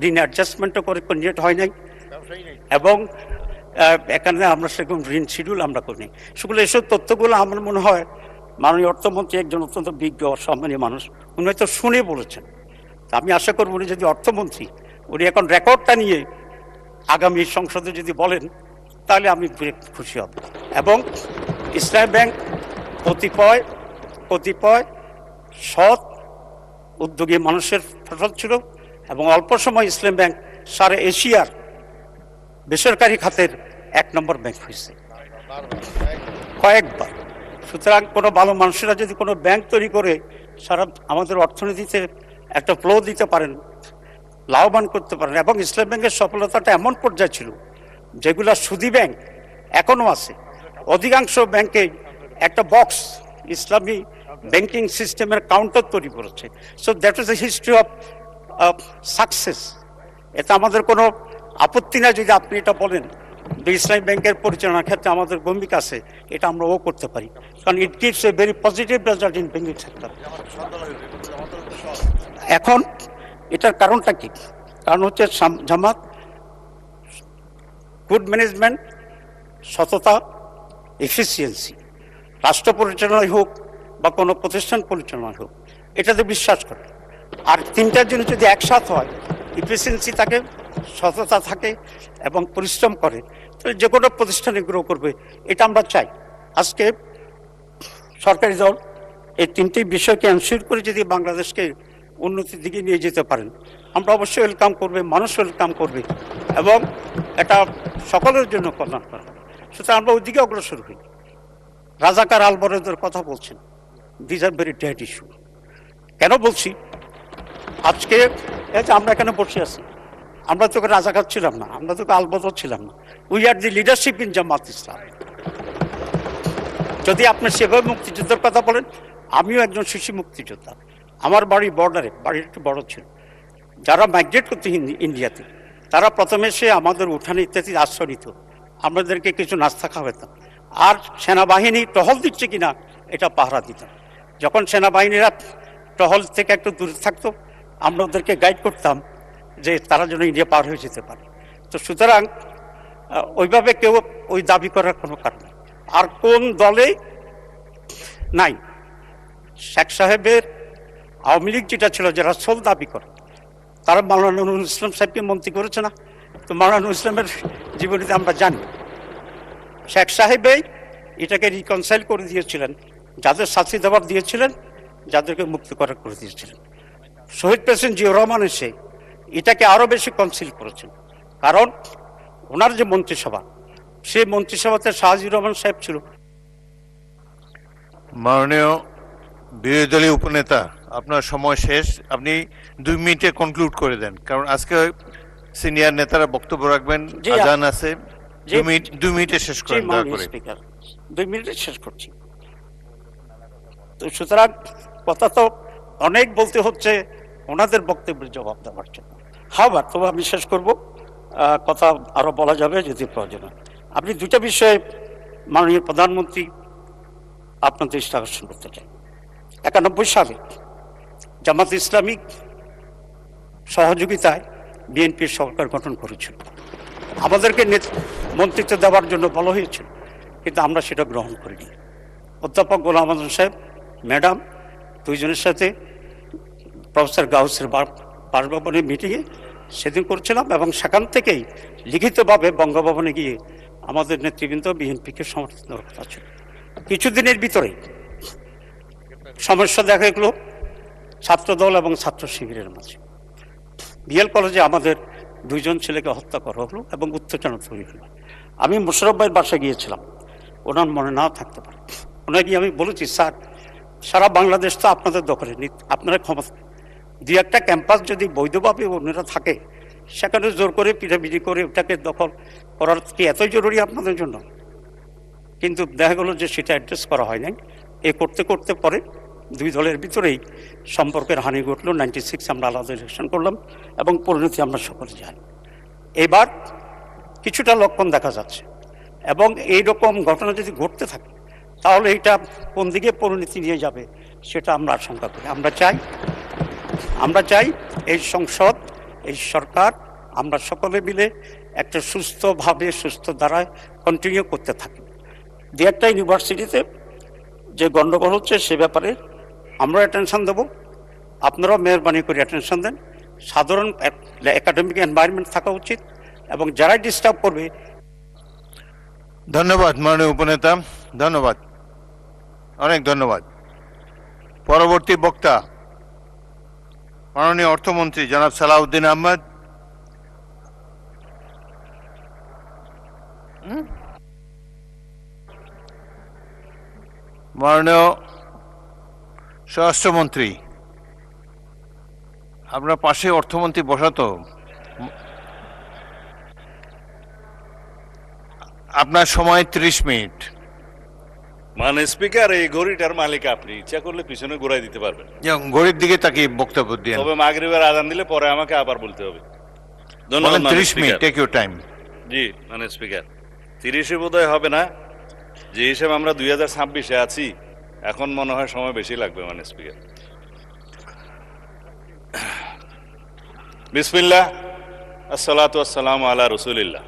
ঋণ অ্যাডজাস্টমেন্টও করে কন্ডিট হয় নাই, এবং এখানে আমরা সেরকম ঋণ শিডিউল আমরা করি। সেগুলো এসব তথ্যগুলো আমার মনে হয় মাননীয় অর্থমন্ত্রী একজন অত্যন্ত বিজ্ঞ সম্মানীয় মানুষ, উনি হয়তো শুনে বলেছেন। আমি আশা করব উনি যদি অর্থমন্ত্রী, উনি এখন রেকর্ডটা নিয়ে আগামী সংসদে যদি বলেন তাহলে আমি খুশি হব। এবং ইসলামী ব্যাংক কতিপয় সৎ উদ্যোগী মানুষের ফসল ছিল, এবং অল্প সময় ইসলামী ব্যাংক সারা এশিয়ার বেসরকারি খাতের 1 নম্বর ব্যাংক হয়েছে কয়েকবার। সুতরাং কোনো ভালো মানুষেরা যদি কোনো ব্যাংক তৈরি করে সারা আমাদের অর্থনীতিতে একটা ফ্লো দিতে পারেন, লাভবান করতে পারেন, এবং ইসলামী ব্যাংকের সফলতাটা এমন পর্যায়ে ছিল যেগুলো সুদী ব্যাংক এখনও আছে। অধিকাংশ ব্যাংকে একটা বক্স ইসলামী ব্যাংকিং সিস্টেমের কাউন্টার তৈরি করেছে। So that is the history of success. এটা আমাদের কোনো আপত্তি না যদি আপনি এটা বলেন যে ইসলামী ব্যাংকের পরিচালনার ক্ষেত্রে আমাদের ভূমিকা আছে, এটা আমরা করতে পারি, কারণ it gives a very positive result in banking sector. এখন এটার কারণটা কি? কারণ হচ্ছে জামাত গুড ম্যানেজমেন্ট, সততা, এফিসিয়েন্সি, রাষ্ট্র পরিচালনায় হোক বা কোনো প্রতিষ্ঠান পরিচালনায় হোক, এটাতে বিশ্বাস করে। আর 3টার জন্য যদি একসাথ হয়, এফিসিয়েন্সি থাকে, সততা থাকে এবং পরিশ্রম করে, তাহলে যে কোনো প্রতিষ্ঠানে গ্রো করবে, এটা আমরা চাই। আজকে সরকারি দল এই 3টি বিষয়কে এনশিওর করে যদি বাংলাদেশকে উন্নতির দিকে নিয়ে যেতে পারেন, আমরা অবশ্যই ওয়েলকাম করবে, মানুষ ওয়েলকাম করবে এবং এটা সকলের জন্য কল্যাণ করা হবে। সুতরাং আমরা ওইদিকে অগ্রসর হই। রাজাকার আলবরেদের কথা বলছেন, this are very dead issue. কেন বলছি? আজকে এই যে আমরা এখানে বসে আছি, আমরা তোকে রাজাকার ছিলাম না, আমরা তোকে আলবদর ছিলাম না। We are the leadership in Jamaat Islam. যদি আপনি সেভাবে মুক্তিযুদ্ধের কথা বলেন, আমিও একজন শিশু মুক্তিযোদ্ধা। আমার বাড়ি বর্ডারে, বাড়ি একটু বড় ছিল। যারা মাইগ্রেট করতে ইন্ডিয়াতে, তারা প্রথমে এসে আমাদের উঠানে ইত্যাদি আশ্রয় নিত, আমাদেরকে কিছু নাস্তা খাওয়াতাম, আর সেনাবাহিনী টহল দিচ্ছে কিনা এটা পাহারা দিতাম। যখন সেনাবাহিনীরা টহল থেকে একটু দূরে থাকতো, আমরা ওদেরকে গাইড করতাম যে তারা যেন ইন্ডিয়া পার হয়ে যেতে পারে। তো সুতরাং ওইভাবে কেউ ওই দাবি করার কোনো কারণ নেই। আর কোন দলে নাই, শেখ সাহেবের আওয়ামী লীগ যেটা ছিল, যারা সোল দাবি করে, তারা মাওলানা নুরুল ইসলাম সাহেবকে মন্ত্রী করেছে না? তো মাওলানা নুরুল ইসলামের জীবনীতে আমরা জানি শেখ সাহেবেই এটাকে রিকনসাইল করে দিয়েছিলেন, যাদের শাস্তি দেওয়ার দিয়েছিলেন, যাদেরকে মুক্ত করার করে দিয়েছিলেন। শহীদ প্রেসিডেন্ট জিয়াউর রহমান এসে এটাকে আরও বেশি কনসিল করেছেন, কারণ ওনার যে মন্ত্রিসভা, সেই মন্ত্রিসভাতে শাহজিউর রহমান সাহেব ছিল। মাননীয় বিরোধী দলীয় উপনেতা, আপনার সময় শেষ। আপনি 2 মিনিটে কনক্লুড করে দেন, কারণ আজকে সিনিয়র নেতারা বক্তব্য রাখবেন, জি, আজান আছে। জি, 2 মিনিটে শেষ করেন দয়া করে। স্পিকার, 2 মিনিটে শেষ করছি। তো সুতরাং কথা তো অনেক বলতে হচ্ছে ওনাদের বক্তব্যের জবাব দেওয়ার জন্য। হ্যাঁ, তবে আমি শেষ করব, কথা আরো বলা যাবে যদি প্রয়োজন হয়। আপনি 2টা বিষয়ে মাননীয় প্রধানমন্ত্রী আপনার দৃষ্টি আকর্ষণ করতে চাই। 91 সালে জামাত ইসলামিক সহযোগিতায় বিএনপির সরকার গঠন করেছিল। আমাদেরকে মন্ত্রিত্ব দেওয়ার জন্য বলা হয়েছিল, কিন্তু আমরা সেটা গ্রহণ করিনি। অধ্যাপক গোলাম আজম সাহেব, ম্যাডাম, 2 জনের সাথে প্রফেসর গাউসের বাসভবনে মিটিংয়ে সেদিন করছিলাম, এবং সেখান থেকেই লিখিতভাবে বঙ্গভবনে গিয়ে আমাদের নেতৃবৃন্দ বিএনপিকে সমর্থন দেওয়ার কথা ছিল। কিছুদিনের ভিতরেই সমস্যা দেখা গেল ছাত্রদল এবং ছাত্র শিবিরের মাঝে। বিএল কলেজে আমাদের 2 জন ছেলেকে হত্যা করা হলো এবং উত্তেজনা তৈরি হলো। আমি মোশাররফ ভাইয়ের বাসায় গিয়েছিলাম, ওনার মনে নাও থাকতে পারে। ওনাকে আমি বলেছি, স্যার, সারা বাংলাদেশ তো আপনাদের দখলে, আপনারা ক্ষমতা, 2-1টা ক্যাম্পাস যদি বৈধভাবে অন্যরা থাকে, সেখানে জোর করে পিটাপিটি করে ওটাকে দখল করার কি এতই জরুরি আপনাদের জন্য? কিন্তু দেখা গেল যে সেটা অ্যাড্রেস করা হয় নাই। এ করতে করতে পরে 2 দলের ভিতরেই সম্পর্কের হানি ঘটল। 96 আমরা আলাদা ইলেকশন করলাম এবং পরিণতি আমরা সকলে জানি। এবার কিছুটা লক্ষণ দেখা যাচ্ছে, এবং এইরকম ঘটনা যদি ঘটতে থাকে, তাহলে এটা কোন দিকে পরিণতি নিয়ে যাবে সেটা আমরা আশঙ্কা করি। আমরা চাই এই সংসদ, এই সরকার, আমরা সকলে মিলে একটা সুস্থভাবে, সুস্থ ধারায় কন্টিনিউ করতে থাকি। 2-1টা ইউনিভার্সিটিতে যে গণ্ডগোল হচ্ছে সে ব্যাপারে আমরা অ্যাটেনশন দেবো, আপনারাও মেহরবানি করে অ্যাটেনশন দেন। সাধারণ একাডেমিক এনভায়রনমেন্ট থাকা উচিত, এবং যারাই ডিস্টার্ব করবে। ধন্যবাদ মাননীয় উপনেতা, ধন্যবাদ, অনেক ধন্যবাদ। পরবর্তী বক্তা মাননীয় অর্থমন্ত্রী জনাব সালাউদ্দিন আহমেদ। মাননীয় স্বরাষ্ট্রমন্ত্রী, আপনার পাশে অর্থমন্ত্রী বসাতো, আপনার সময় 30 মিনিট। মানে স্পিকার, এই ঘড়িটার মালিক আপনি, ইচ্ছা করলে পিছনে ঘুরাই দিতে পারবেন। ঘড়ির দিকে তাকিয়ে বক্তব্য দিয়ে, তবে মাগরিবের আজান দিলে পরে আমাকে আবার বলতে হবে। ধন্যবাদ। 30 মিনিট, টেক ইউর টাইম। জি মানে স্পিকার, 30 বোধহয় হবে না, যে হিসেবে আমরা 2026-এ আছি, এখন মনে হয় সময় বেশি লাগবে। মানে স্পিকার, বিসমিল্লাহ, আসসালাতু আসসালামু আলা রাসূলিল্লাহ।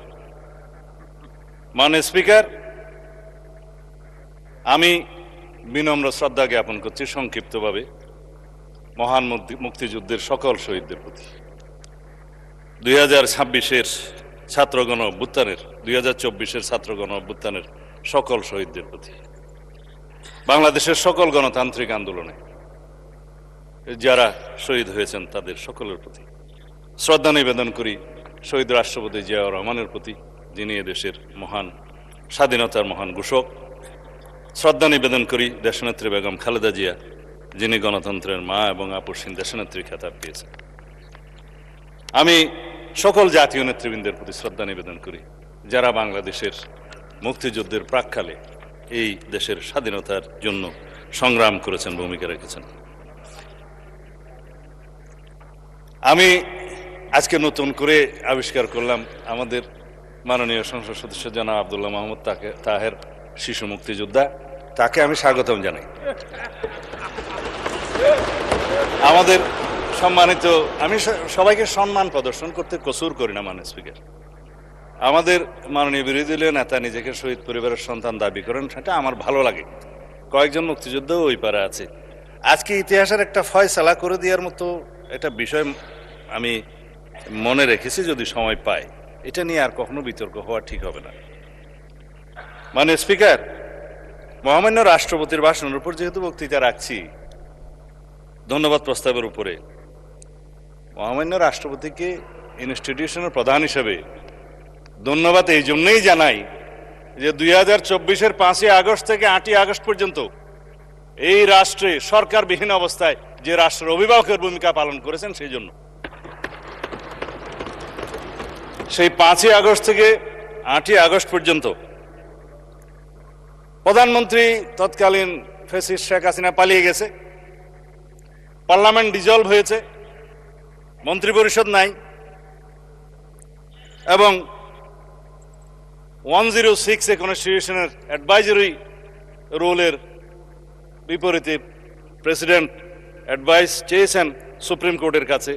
মানে স্পিকার, আমি বিনম্র শ্রদ্ধা জ্ঞাপন করছি সংক্ষিপ্তভাবে মহান মুক্তিযুদ্ধের সকল শহীদদের প্রতি, 2026-এর ছাত্রগণ অভ্যুত্থানের, 2024-এর ছাত্রগণ অভ্যুত্থানের সকল শহীদদের প্রতি, বাংলাদেশের সকল গণতান্ত্রিক আন্দোলনে যারা শহীদ হয়েছেন তাদের সকলের প্রতি শ্রদ্ধা নিবেদন করি শহীদ রাষ্ট্রপতি জিয়াউর রহমানের প্রতি, যিনি এদেশের মহান স্বাধীনতার মহান ঘোষক। শ্রদ্ধা নিবেদন করি দেশনেত্রী বেগম খালেদা জিয়া, যিনি গণতন্ত্রের মা এবং আপসহীন দেশনেত্রী খেতাব পেয়েছেন। আমি সকল জাতীয় নেতৃবৃন্দের প্রতি শ্রদ্ধা নিবেদন করি, যারা বাংলাদেশের মুক্তিযুদ্ধের প্রাক্কালে এই দেশের স্বাধীনতার জন্য সংগ্রাম করেছেন, ভূমিকা রেখেছেন। আমি আজকে নতুন করে আবিষ্কার করলাম আমাদের মাননীয় সংসদ সদস্য জনাব আব্দুল্লাহ মোহাম্মদ তাহের, শিশু মুক্তিযোদ্ধা। তাকে আমি স্বাগতম জানাই। আমাদের সম্মানিত, আমি সবাইকে সম্মান প্রদর্শন করতে কসুর করি না মাননীয় স্পিকার। আমাদের মাননীয় বিরোধী দলীয় নেতা নিজেকে শহীদ পরিবারের সন্তান দাবি করেন, সেটা আমার ভালো লাগে। কয়েকজন মুক্তিযোদ্ধাও ওই পারে আছে। আজকে ইতিহাসের একটা ফয়সালা করে দেওয়ার মতো একটা বিষয় আমি মনে রেখেছি, যদি সময় পাই এটা নিয়ে আর কখনো বিতর্ক হওয়া ঠিক হবে না। মাননীয় স্পিকার, মহামান্য রাষ্ট্রপতির ভাষণের উপর যেহেতু বক্তৃতা রাখছি, ধন্যবাদ প্রস্তাবের উপরে, মহামান্য রাষ্ট্রপতিকে ইনস্টিটিউশনের প্রধান হিসেবে ধন্যবাদ এই জন্যই জানাই যে 2024-এর 5ই আগস্ট থেকে 8ই আগস্ট পর্যন্ত এই রাষ্ট্রে সরকারবিহীন অবস্থায় যে রাষ্ট্রের অভিভাবকের ভূমিকা পালন করেছেন, সেই জন্য সেই 5ই আগস্ট থেকে 8ই আগস্ট পর্যন্ত প্রধানমন্ত্রী তৎকালীন ফ্যাসিস্ট শেখ হাসিনা পালিয়ে গেছে, পার্লামেন্ট ডিজলভ হয়েছে, মন্ত্রিপরিষদ নাই, এবং 106 কনস্টিটিউশনের অ্যাডভাইজারি রোলের বিপরীতে প্রেসিডেন্ট অ্যাডভাইস চেয়েছেন সুপ্রিম কোর্টের কাছে,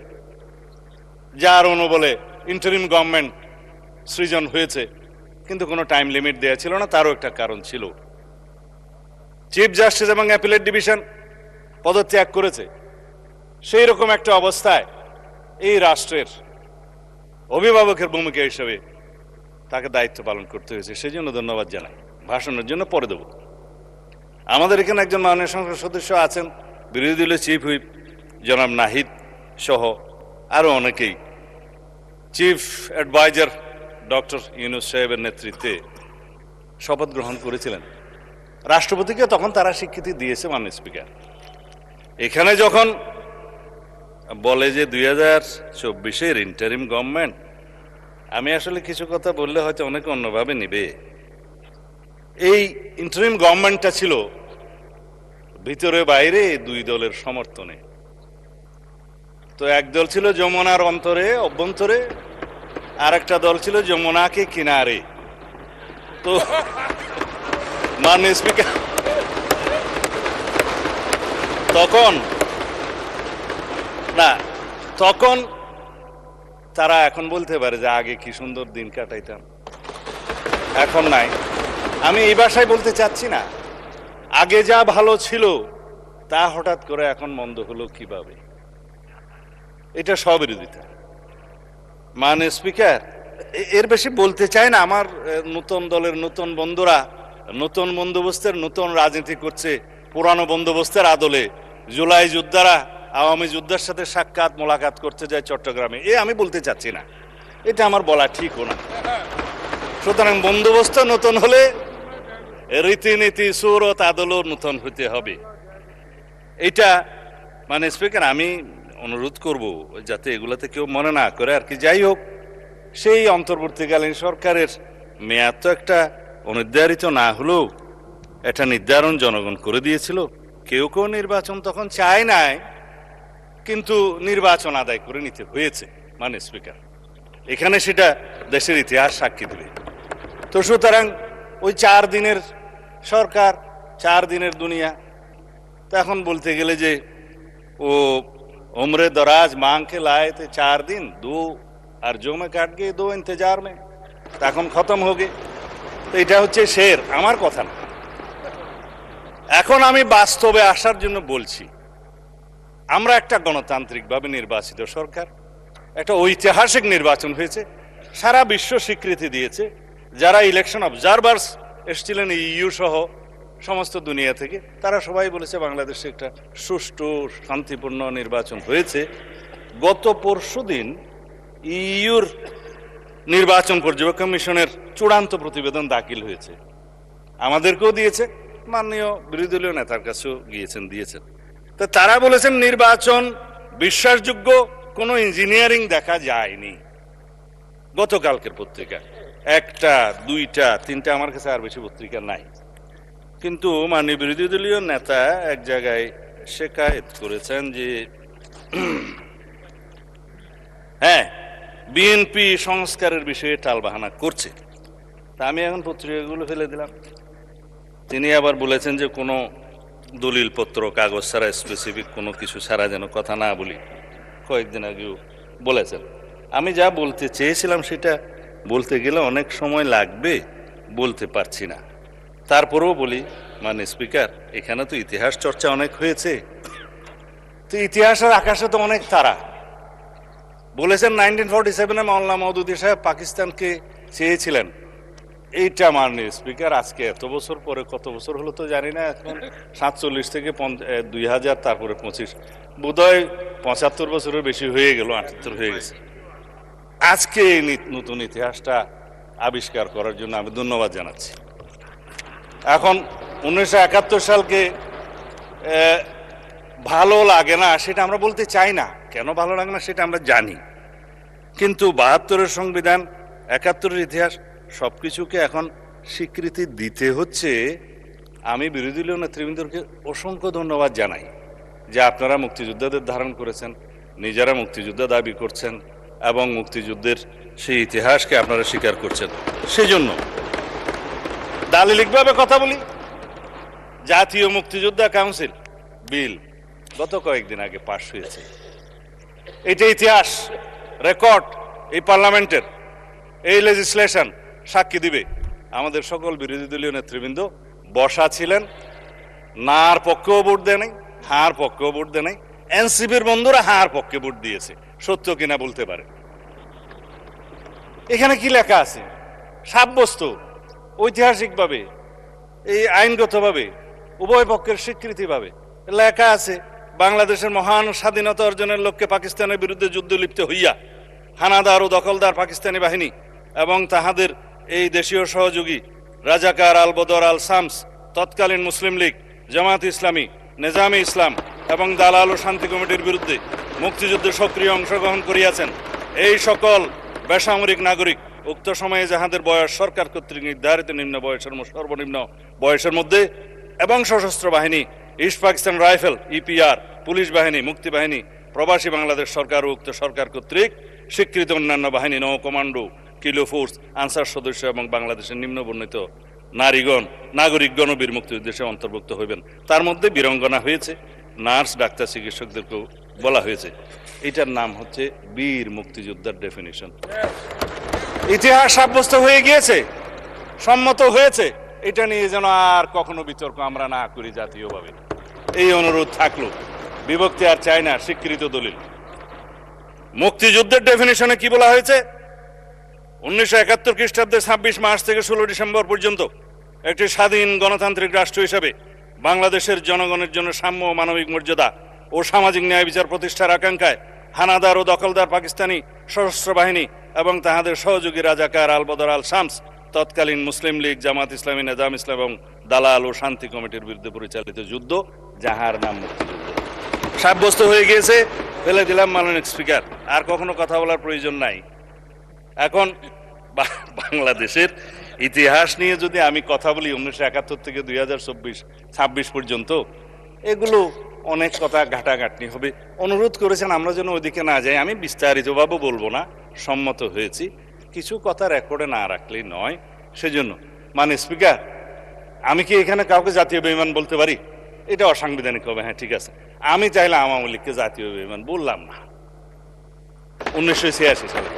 যার অনুবলে ইন্টারিম গভর্নমেন্ট সৃজন হয়েছে, কিন্তু কোনো টাইম লিমিট দেওয়া ছিল না। তারও একটা কারণ ছিল, চিফ জাস্টিস এবং অ্যাপিলেট ডিভিশন পদত্যাগ করেছে। সেই রকম একটা অবস্থায় এই রাষ্ট্রের অভিভাবকের ভূমিকা হিসেবে তাকে দায়িত্ব পালন করতে হয়েছে। সেই জন্য ধন্যবাদ জানাই। ভাষণের জন্য পরে দেব। আমাদের এখানে একজন মাননীয় সংসদ সদস্য আছেন, বিরোধী দলের চিফ হুইপ জনাব নাহিদ সহ আরো অনেকেই চিফ অ্যাডভাইজার ডক্টর ইউনূস সাহেবের নেতৃত্বে শপথ গ্রহণ করেছিলেন। রাষ্ট্রপতিকে তখন তারা স্বীকৃতি দিয়েছে মাননীয় স্পিকার। এখানে যখন বলে যে 2024-এর ইন্টারিম গভর্নমেন্ট, আমি আসলে কিছু কথা বললে হয়তো অনেকে অন্যভাবে নিবে। এই ইন্টারিম গভর্নমেন্টটা ছিল ভিতরে বাইরে দুই দলের সমর্থনে। তো এক দল ছিল যমুনার অভ্যন্তরে, আর একটা দল ছিল যমুনাকে কিনারে। তো মাননীয় স্পিকার, তখন তারা এখন বলতে পারে যে আগে কি সুন্দর দিন কাটাইতাম, এখন নাই। আমি এই ভাষায় বলতে চাচ্ছি না, আগে যা ভালো ছিল তা হঠাৎ করে এখন মন্দ হলো কিভাবে, এটা স্ববিরোধিতা। মাননীয় স্পিকার, এর বেশি বলতে চাই না। আমার নতুন দলের নতুন বন্ধুরা নতুন বন্দোবস্তের নতুন রাজনীতি করছে, পুরানো বন্দোবস্তের আদলে জুলাই যোদ্ধারা আওয়ামী যোদ্ধার সাথে সাক্ষাৎ মোলাকাত করতে যায় চট্টগ্রামে, আমি বলতে চাচ্ছি না, এটা আমার বলা ঠিকও না। সুতরাং বন্দোবস্ত নতুন হলে রীতিনীতি সুরত আদলও নতুন হতে হবে। এটা মানে স্পিকার, আমি অনুরোধ করব যাতে এগুলাতে কেউ মনে না করে আর কি। যাই হোক, সেই অন্তর্বর্তীকালীন সরকারের মেয়াদ তো একটা অনির্ধারিত না হলেও এটা নির্ধারণ জনগণ করে দিয়েছিল। কেউ কেউ নির্বাচন তখন চায় নাই, কিন্তু নির্বাচন আদায় করে নিতে হয়েছে মাননীয় স্পিকার। এখানে সেটা দেশের ইতিহাস সাক্ষী দেবে। তো সুতরাং ওই 4 দিনের সরকার, 4 দিনের দুনিয়া। তো এখন বলতে গেলে যে ও उम्र दराज मांग के लाए थे 4 दिन, 2 अर्जों में काट गए, 2 इंतजार में, তখন খতম হবে। তো এটা হচ্ছে শের, আমার কথা না। এখন আমি বাস্তবে আসার জন্য বলছি, আমরা একটা গণতান্ত্রিকভাবে নির্বাচিত সরকার, একটা ঐতিহাসিক নির্বাচন হয়েছে, সারা বিশ্ব স্বীকৃতি দিয়েছে। যারা ইলেকশন অবজারভার্স এসেছিলেন ইইউ সহ সমস্ত দুনিয়া থেকে, তারা সবাই বলেছে বাংলাদেশে একটা সুষ্ঠু শান্তিপূর্ণ নির্বাচন হয়েছে। গত পরশুদিন ইউর নির্বাচন পর্যবেক্ষণ মিশনের চূড়ান্ত প্রতিবেদন দাখিল হয়েছে, আমাদেরকেও দিয়েছে, মাননীয় বিরোধী দলীয় নেতার কাছেও দিয়েছেন। তো তারা বলেছেন নির্বাচন বিশ্বাসযোগ্য কোনো ইঞ্জিনিয়ারিং দেখা যায়নি। গতকালকের পত্রিকা 1টা 2টা 3টা, আমার কাছে আর বেশি পত্রিকা নাই, কিন্তু মাননীয় বিরোধী দলীয় নেতা এক জায়গায় শেকায়েত করেছেন যে হ্যাঁ, বিএনপি সংস্কারের বিষয়ে টালবাহানা করছে। তা আমি এখন পত্রিকাগুলো ফেলে দিলাম। তিনি আবার বলেছেন যে কোনো দলিল পত্র কাগজ ছাড়া, স্পেসিফিক কোনো কিছু ছাড়া যেন কথা না বলি, কয়েকদিন আগেও বলেছেন। আমি যা বলতে চেয়েছিলাম সেটা বলতে গেলে অনেক সময় লাগবে, বলতে পারছি না। তারপরেও বলি, মানে স্পিকার, এখানে তো ইতিহাস চর্চা অনেক হয়েছে, তো ইতিহাসের আকাশে তো অনেক তারা। বলেছেন 1947-এ মাওলানা মওদুদী সাহেব পাকিস্তানকে চেয়েছিলেন। এইটা মাননীয় স্পিকার আজকে এত বছর পরে, কত বছর হলো তো জানি না, এখন 47 থেকে 2000, তারপরে 25, বোধহয় 75 বছরের বেশি হয়ে গেল, 78 হয়ে গেছে। আজকে এই নতুন ইতিহাসটা আবিষ্কার করার জন্য আমি ধন্যবাদ জানাচ্ছি। এখন 1971 সালকে ভালো লাগে না সেটা আমরা বলতে চাই না, কেন ভালো লাগে না সেটা আমরা জানি, কিন্তু 72-এর সংবিধান, 71-এর ইতিহাস সবকিছুকে এখন স্বীকৃতি দিতে হচ্ছে। আমি বিরোধী দলীয় নেতৃবৃন্দকে অসংখ্য ধন্যবাদ জানাই যে আপনারা মুক্তিযোদ্ধাদের ধারণ করেছেন, নিজেরা মুক্তিযোদ্ধা দাবি করছেন এবং মুক্তিযুদ্ধের সেই ইতিহাসকে আপনারা স্বীকার করছেন। সেজন্য দালিলিকভাবে কথা বলি, জাতীয় মুক্তিযোদ্ধা কাউন্সিল বিল গত কয়েকদিন আগে পাশ হয়েছে। এটা ইতিহাস, রেকর্ড, এই পার্লামেন্টের এই লেজিসলেশন সাক্ষী দিবে। আমাদের সকল বিরোধী দলীয় নেতৃবৃন্দ বসা ছিলেন, নার পক্ষেও ভোট দেয় নাই, হার পক্ষেও ভোট দেয় নাই। এনসিপির বন্ধুরা হার পক্ষে ভোট দিয়েছে, সত্য কিনা বলতে পারে। এখানে কি লেখা আছে? সাব্যস্ত ঐতিহাসিকভাবে, এই আইনগতভাবে, উভয় পক্ষের স্বীকৃতিভাবে লেখা আছে, বাংলাদেশের মহান স্বাধীনতা অর্জনের লক্ষ্যে পাকিস্তানের বিরুদ্ধে যুদ্ধ লিপ্ত হইয়া হানাদার ও দখলদার পাকিস্তানি বাহিনী এবং তাহাদের এই দেশীয় সহযোগী রাজাকার আল বদর আল শামস, তৎকালীন মুসলিম লীগ, জামাত ইসলামী, নিজামে ইসলাম এবং দালাল ও শান্তি কমিটির বিরুদ্ধে মুক্তিযুদ্ধে সক্রিয় অংশগ্রহণ করিয়াছেন। এই সকল বেসামরিক নাগরিক উক্ত সময়ে যাহাদের বয়স সরকার কর্তৃক নির্ধারিত নিম্ন বয়সের সর্বনিম্ন বয়সের মধ্যে এবং সশস্ত্র বাহিনী, east Pakistan rifle, EPR, police বাহিনী, মুক্তি বাহিনী, প্রবাসী বাংলাদেশ সরকার ও উক্ত সরকার কর্তৃক স্বীকৃত অন্যান্য বাহিনী, নৌ কমান্ডো, কিলো ফোর্স, আনসার সদস্য এবং বাংলাদেশের নিম্ন বর্ণিত নারীগণ, নাগরিকগণ ও বীর মুক্তিযুদ্ধে অন্তর্ভুক্ত হইবেন। তার মধ্যে বীরঙ্গনা হয়েছে, নার্স, ডাক্তার, চিকিৎসকদেরকেও বলা হয়েছে। এটার নাম হচ্ছে বীর মুক্তিযোদ্ধার ডেফিনিশন। ইতিহাস সাব্যস্ত হয়ে গিয়েছে, সম্মত হয়েছে, এটা নিয়ে যেন আর কখনো বিতর্ক আমরা না করি জাতীয়ভাবে, এই অনুরোধ থাকলো। বিভক্তি আর চাই না, স্বীকৃত দলিল। মুক্তিযুদ্ধের ডেফিনিশনে কি বলা হয়েছে? 1971 খ্রিস্টাব্দের 26 মার্চ থেকে 16 ডিসেম্বর পর্যন্ত একটি স্বাধীন গণতান্ত্রিক রাষ্ট্র হিসাবে বাংলাদেশের জনগণের জন্য সাম্য, মানবিক মর্যাদা ও সামাজিক ন্যায় বিচার প্রতিষ্ঠার আকাঙ্ক্ষায় হানাদার ও দখলদার পাকিস্তানি সশস্ত্র বাহিনী এবং তাহাদের সহযোগী রাজাকার আল বদর আল শামস, তৎকালীন মুসলিম লীগ, জামাত ইসলামী, নিজাম ইসলাম এবং দালাল ও শান্তি কমিটির বিরুদ্ধে পরিচালিত যুদ্ধ, যাহার নাম মুক্তিযুদ্ধ, সাব্যস্ত হয়ে গিয়েছে। ফেলে দিলাম মাননীয় স্পিকার, আর কখনো কথা বলার প্রয়োজন নাই। এখন বাংলাদেশের ইতিহাস নিয়ে যদি আমি কথা বলি 1971 থেকে 2026 পর্যন্ত, এগুলো অনেক কথা ঘাটাঘাটনি হবে। অনুরোধ করেছেন আমরা যেন ওইদিকে না যাই। আমি বিস্তারিতভাবে বলবো না, সম্মত হয়েছি। কিছু কথা রেকর্ডে না রাখলেই নয়, সেজন্য মানে স্পিকার, আমি কি এখানে কাউকে জাতীয় বেঈমান বলতে পারি? এটা অসাংবিধানিক হবে। হ্যাঁ, ঠিক আছে, আমি চাইলে আওয়ামী লীগকে জাতীয় বেঈমান বললাম না 1986 সালে,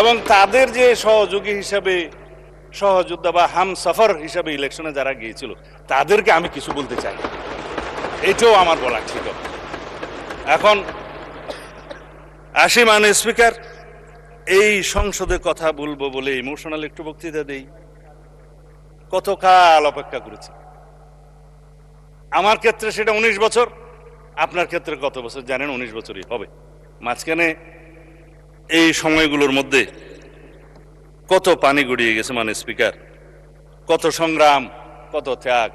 এবং তাদের যে সহযোগী হিসাবে, সহযোদ্ধা বা হামসফর হিসাবে ইলেকশনে যারা গিয়েছিল, তাদেরকে আমি কিছু বলতে চাই, এটাও আমার বলা ঠিক হবে। এখন আসি মাননীয় স্পিকার, এই সংসদে কথা বলবো বলে ইমোশনাল একটু বক্তৃতা দেই। কতকাল অপেক্ষা করেছি। আমার ক্ষেত্রে সেটা 19 বছর, আপনার ক্ষেত্রে কত বছর জানেন? 19 বছরই হবে। মাঝখানে এই সময়গুলোর মধ্যে কত পানি গড়িয়ে গেছে মানে স্পিকার, কত সংগ্রাম, কত ত্যাগ,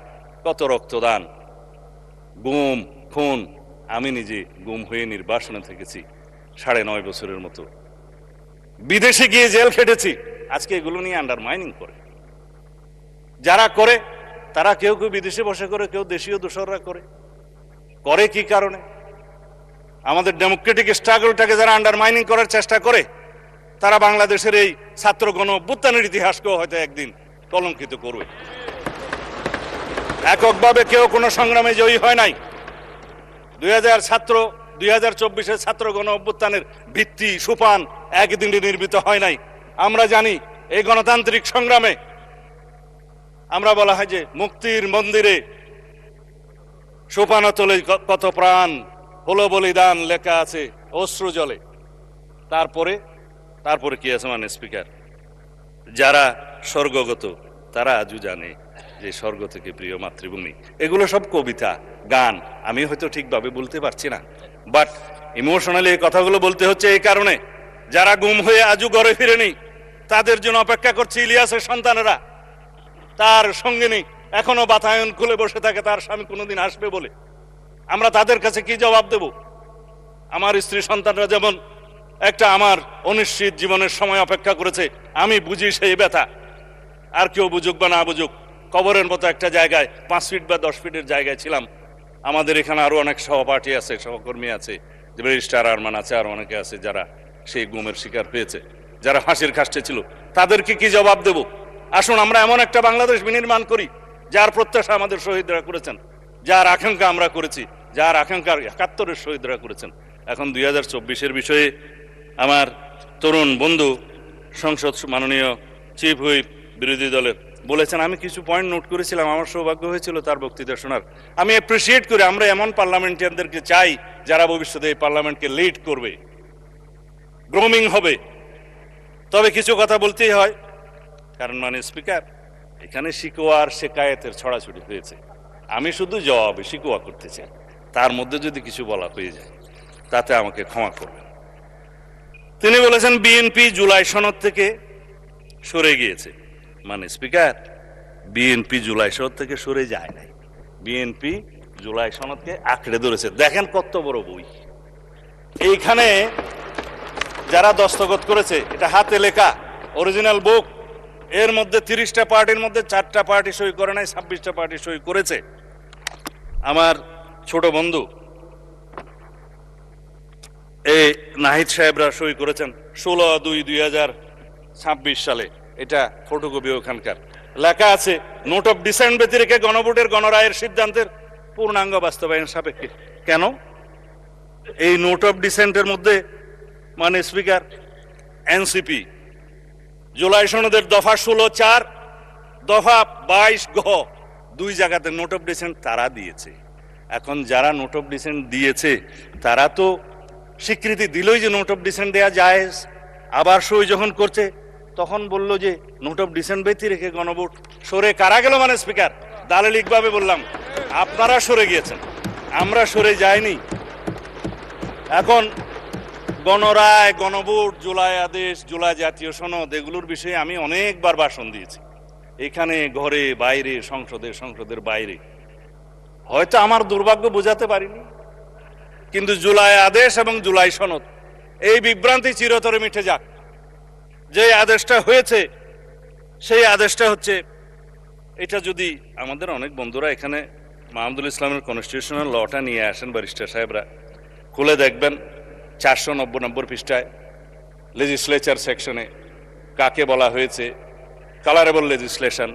কত রক্তদান, গুম খুন। আমি নিজে গুম হয়ে নির্বাসনে থেকেছি 9.5 বছরের মতো, বিদেশে গিয়ে জেল খেটেছি। আজকে এগুলো নিয়ে আন্ডারমাইনিং করে যারা করে, তারা কেউ কেউ বিদেশে বসে করে, কেউ দেশীয় দোসররা করে কি কারণে? আমাদের ডেমোক্রেটিক স্ট্রাগলটাকে যারা আন্ডারমাইনিং করার চেষ্টা করে, তারা বাংলাদেশের এই ছাত্র গণ অভ্যুত্থানের ইতিহাসকেও হয়তো একদিন কলঙ্কিত করবে। এককভাবে কেউ কোনো সংগ্রামে জয়ী হয় নাই। 2024 ছাত্র গণ অভ্যুত্থানের ভিত্তি সোপান একদিনে নির্মিত হয় নাই। আমরা জানি এই গণতান্ত্রিক সংগ্রামে আমরা বলা হয় যে মুক্তির মন্দিরে সোপানতলে কত প্রাণ হলো বলিদান লেখা আছে অশ্রু জলে। তারপরে কি আছে মানে স্পিকার, যারা স্বর্গগত তারা আজও জানে যে স্বর্গ থেকে প্রিয় মাতৃভূমি। এগুলো সব কবিতা গান, আমি হয়তো ঠিকভাবে বলতে পারছি না, বাট ইমোশনালি এই কথাগুলো বলতে হচ্ছে এই কারণে, যারা গুম হয়ে আজও ঘরে ফিরেনি তাদের জন্য অপেক্ষা করছে ইলিয়াসের সন্তানেরা। তার সঙ্গিনী এখনো বাতায়ন খুলে বসে থাকে তার স্বামী কোনোদিন আসবে বলে। আমরা তাদের কাছে কি জবাব দেব? আমার স্ত্রী সন্তানরা যেমন একটা আমার অনিশ্চিত জীবনের সময় অপেক্ষা করেছে, আমি বুঝি সেই ব্যথা। আর কেউ বুঝুক বা না বুঝুক, কবরের মতো একটা জায়গায় 5 ফিট বা 10 ফিটের জায়গায় ছিলাম। আমাদের এখানে আরো অনেক সহপাঠী আছে, সহকর্মী আছে, ব্যারিস্টার আরমান আছে, আর অনেকে আছে যারা সেই গুমের শিকার হয়েছে, যারা ফাঁসির কাস্টে ছিল। তাদেরকে কি জবাব দেব? আসুন আমরা এমন একটা বাংলাদেশ বিনির্মাণ করি যার প্রত্যাশা আমাদের শহীদরা করেছেন, যার আকাঙ্ক্ষা আমরা করেছি, যার আকাঙ্ক্ষা 71-এর শহীদরা করেছেন। এখন 2024-এর বিষয়ে আমার তরুণ বন্ধু সংসদ মাননীয় চিফ হুইপ বিরোধী দলের বলেছেন, আমি কিছু পয়েন্ট নোট করেছিলাম, আমার সৌভাগ্য হয়েছিল তার বক্তৃতা শোনার। আমি অ্যাপ্রিসিয়েট করি, আমরা এমন পার্লামেন্টারিয়ানদেরকে চাই যারা ভবিষ্যতে এই পার্লামেন্টকে লিড করবে, গ্রোমিং হবে। তবে কিছু কথা বলতেই হয়, কারণ মানে স্পিকার এখানে শিকোয়া আর শেকায়েতের ছড়াছড়ি হয়েছে। আমি শুধু জবাবে শিকোয়া করতে চাই, তার মধ্যে যদি কিছু বলা হয়ে যায় তাতে আমাকে ক্ষমা করবেন। তিনি বলেছেন বিএনপি জুলাই সনদ থেকে সরে গিয়েছে। মানে স্পিকার, বিএনপি জুলাই সনদ থেকে সরে যায় নাই, বিএনপি জুলাই সনদকে আঁকড়ে ধরেছে। দেখেন কত বড় বই, এইখানে যারা দস্তখত করেছে, এটা হাতে লেখা অরিজিনাল বুক। এর মধ্যে 30টা পার্টির মধ্যে 4টা পার্টি সই করে নাই, 26টা পার্টি সই করেছে। আমার ছোট বন্ধু এই নাহিদ সাহেবরা সই করেছেন 16/2/2026 সালে। এটা ফটোকপি ওখানকার লেখা আছে, নোট অফ ডিসেন্ট ব্যতি রেখে গণভোটের গণরায়ের সিদ্ধান্তের পূর্ণাঙ্গ বাস্তবায়ন সাপেক্ষে। কেন এই নোট অফ ডিসেন্টের মধ্যে মানে স্পিকার এনসিপি জুলাই সনদের দফা 16(4) দফা 22(গ) 2 জায়গাতে নোট অফ ডিসেন্ট তারা দিয়েছে। এখন যারা নোট অফ ডিসেন্ট দিয়েছে তারা তো স্বীকৃতি দিলই যে নোট অফ ডিসেন্ট দেয়া যায়। আবার সই যখন করছে তখন বলল যে নোট অফ ডিসেন্ট ব্যতি রেখে গণভোট। সরে কারা গেল মানে স্পিকার? দালালিকভাবে বললাম, আপনারা সরে গিয়েছেন, আমরা সরে যাইনি। এখন গণরায়, গণভোট, জুলাই আদেশ, জুলাই জাতীয় সনদ, এগুলোর বিষয়ে আমি অনেকবার ভাষণ দিয়েছি, এখানে, ঘরে, বাইরে, সংসদের বাইরে। হয়তো আমার দুর্ভাগ্য বোঝাতে পারিনি, কিন্তু জুলাই আদেশ এবং জুলাই সনদ, এই বিভ্রান্তি চিরতরে মিটে যাক। যে আদেশটা হয়েছে সেই আদেশটা হচ্ছে, এটা যদি আমাদের অনেক বন্ধুরা এখানে মাহমুদুল ইসলামের কনস্টিটিউশনাল লটা নিয়ে আসেন, ব্যারিস্টার সাহেবরা খুলে দেখবেন 490 নম্বর পৃষ্ঠায় লেজিসলেচার সেকশনে কাকে বলা হয়েছে কালারেবল লেজিসলেশন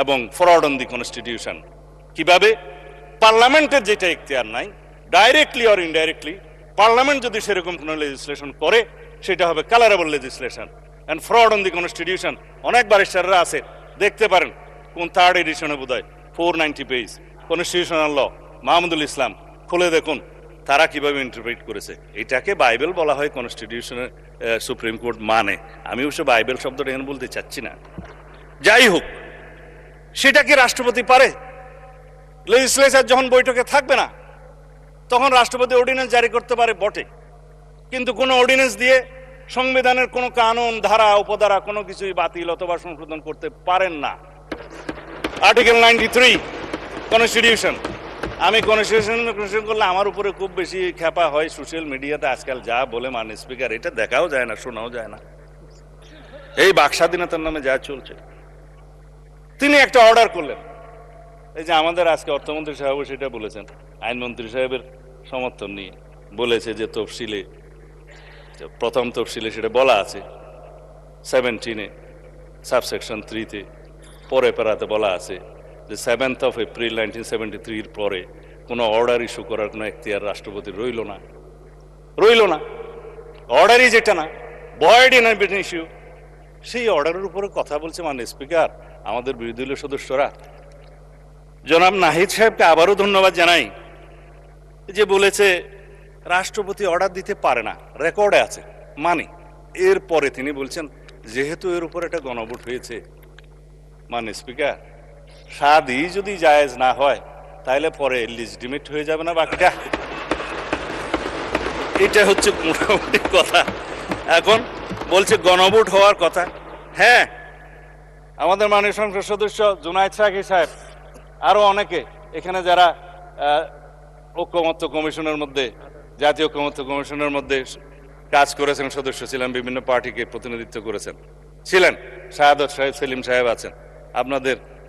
এবং ফরওয়ার্ড অন দি কনস্টিটিউশন। কিভাবে পার্লামেন্টের যেটা এখতিয়ার নাই, ডাইরেক্টলি অর ইনডাইরেক্টলি পার্লামেন্ট যদি সেরকম কোনো লেজিসলেশন করে সেটা হবে colourable legislation and forward on the constitution. অনেক ব্যারিস্টাররা আছে, দেখতে পারেন কোন 3rd এডিশনে বোধহয় 490 পেজ কনস্টিটিউশনাল ল, মাহমুদুল ইসলাম, খুলে দেখুন তারা কিভাবে ইন্টারপ্রিট করেছে। এটাকে বাইবেল বলা হয় কনস্টিটিউশনের, সুপ্রিম কোর্ট মানে। আমি অবশ্য বাইবেল শব্দটা এখানে বলতে চাচ্ছি না। যাই হোক, সেটা কি রাষ্ট্রপতি পারে? লেজিসলেচার যখন বৈঠকে থাকবে না তখন রাষ্ট্রপতি অর্ডিন্যান্স জারি করতে পারে বটে, কিন্তু কোনো অর্ডিন্যান্স দিয়ে সংবিধানের কোনো কানুন ধারা উপধারা কোনো কিছুই বাতিল অথবা সংশোধন করতে পারেন না। আর্টিকেল 93 কনস্টিটিউশন, আমি কনস্টিটিউশন করলে আমার উপরে খুব বেশি খেপা হয় সোশ্যাল মিডিয়াতে আজকাল, যা বলে মাননীয় স্পিকার, এটা দেখাও যায় না, শোনাও যায় না। এই বাক স্বাধীনতার নামে যা চলছে। তিনি একটা অর্ডার করলেন, এই যে আমাদের আজকে অর্থমন্ত্রী সাহেব সেটা বলেছেন, আইনমন্ত্রী সাহেবের সমর্থন নিয়ে বলেছে যে তফসিলে, প্রথম তফসিলে সেটা বলা আছে 17-এ সাবসেকশন 3-তে, পরে পেরাতে বলা আছে যে 7th of April 1973 পরে কোনো অর্ডার ইস্যু করার কোনো এখতিয়ার রাষ্ট্রপতির রইল না। অর্ডারই যেটা না, ভয়েড ইন ইস্যু, সেই অর্ডারের উপরে কথা বলছে মাননীয় স্পিকার আমাদের বিরোধী দলীয় সদস্যরা। জনাব নাহিদ সাহেবকে আবারও ধন্যবাদ জানাই যে বলেছে রাষ্ট্রপতি অর্ডার দিতে পারে না, রেকর্ডে আছে, মানি। এরপরে তিনি বলছেন যেহেতু এর উপর একটা গণভোট হয়েছে, মাননীয় স্পিকার সাদই যদি জায়েজ না হয় তাহলে পরে লিজিটিমেট হয়ে যাবে না বাকিটা। এটা হচ্ছে মোটামুটি কথা। এখন বলছে গণভোট হওয়ার কথা। হ্যাঁ, আমাদের মাননীয় সংসদ সদস্য জুনায়েদ সাকি সাহেব, আরো অনেকে এখানে যারা ঐক্যমত্য কমিশনের মধ্যে, জাতীয় ঐক্যমত্য কমিশনের মধ্যে কাজ করেছেন, সদস্য ছিলেন, বিভিন্ন পার্টিকে প্রতিনিধিত্ব ছিলেন, শাহাদত সাহেব, সেলিম সাহেব আছেন,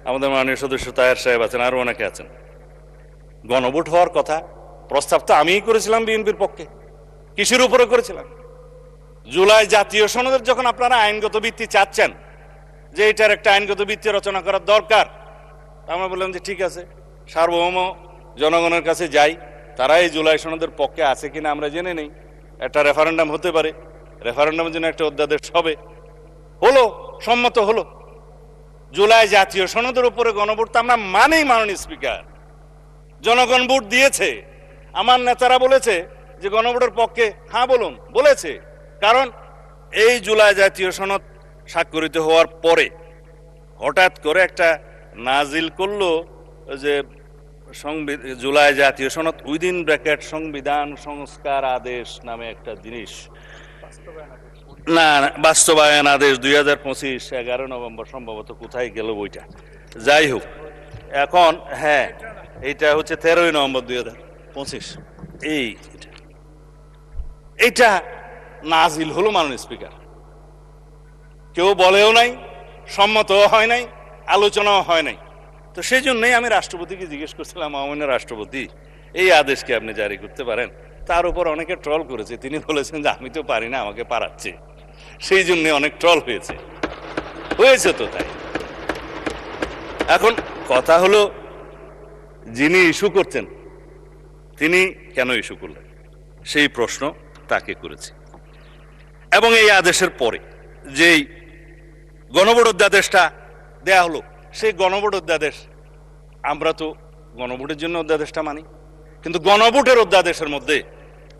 আমাদের মাননীয় সদস্য তাহের সাহেব আছেন, আরো অনেকে আছেন। গণভোট হওয়ার কথা প্রস্তাব তো আমিই করেছিলাম বিএনপির পক্ষে। কিসের উপরে করেছিলাম? জুলাই জাতীয় সনদের যখন আপনারা আইনগত ভিত্তি চাচ্ছেন যে এটার একটা আইনগত ভিত্তি রচনা করার দরকার, আমরা বললাম যে ঠিক আছে, সার্বভৌম জনগণের কাছে যাই, তারা এই জুলাই সনদের পক্ষে আছে কিনা আমরা জেনে নেই। একটা রেফারেন্ডাম হতে পারে, রেফারেন্ডামের জন্য একটা অধ্যাদেশ হবে, হলো, সম্মত হলো। জুলাই জাতীয় সনদের উপরে গণভোট তো আমরা মানেই মাননীয় স্পিকার। জনগণ ভোট দিয়েছে, আমার নেতারা বলেছে যে গণভোটের পক্ষে হ্যাঁ বলুন, বলেছে। কারণ এই জুলাই জাতীয় সনদ স্বাক্ষরিত হওয়ার পরে হঠাৎ করে একটা নাজিল করলো যে জুলাই জাতীয় সনদ উইদিন ব্র্যাকেট সংবিধান সংস্কার আদেশ নামে একটা জিনিস, না বাস্তবায়ন আদেশ 2025 11 নভেম্বর সম্ভবত, কোথায় গেল বইটা, যাই হোক। এখন হ্যাঁ, এইটা হচ্ছে 13 নভেম্বর 2025। এইটা নাজিল হলো মাননীয় স্পিকার, কেউ বলেও নাই, সম্মতও হয় নাই, আলোচনাও হয় নাই। তো সেই জন্যই আমি রাষ্ট্রপতিকে জিজ্ঞেস করছিলাম, মাননীয় রাষ্ট্রপতি এই আদেশ কি আপনি জারি করতে পারেন? তার উপর অনেকে ট্রল করেছে, তিনি বলেছেন যে আমি তো পারি না, আমাকে পারাচ্ছে, সেই জন্য অনেক ট্রল হয়েছে তো তাই। এখন কথা হলো যিনি ইস্যু করছেন তিনি কেন ইস্যু করলেন, সেই প্রশ্ন তাকে করেছে। এবং এই আদেশের পরে যেই গণভোট অধ্যাদেশটা দেয়া হলো, সেই গণভোট অধ্যাদেশ, আমরা তো গণভোটের জন্য অধ্যাদেশটা মানি, কিন্তু গণভোটের অধ্যাদেশের মধ্যে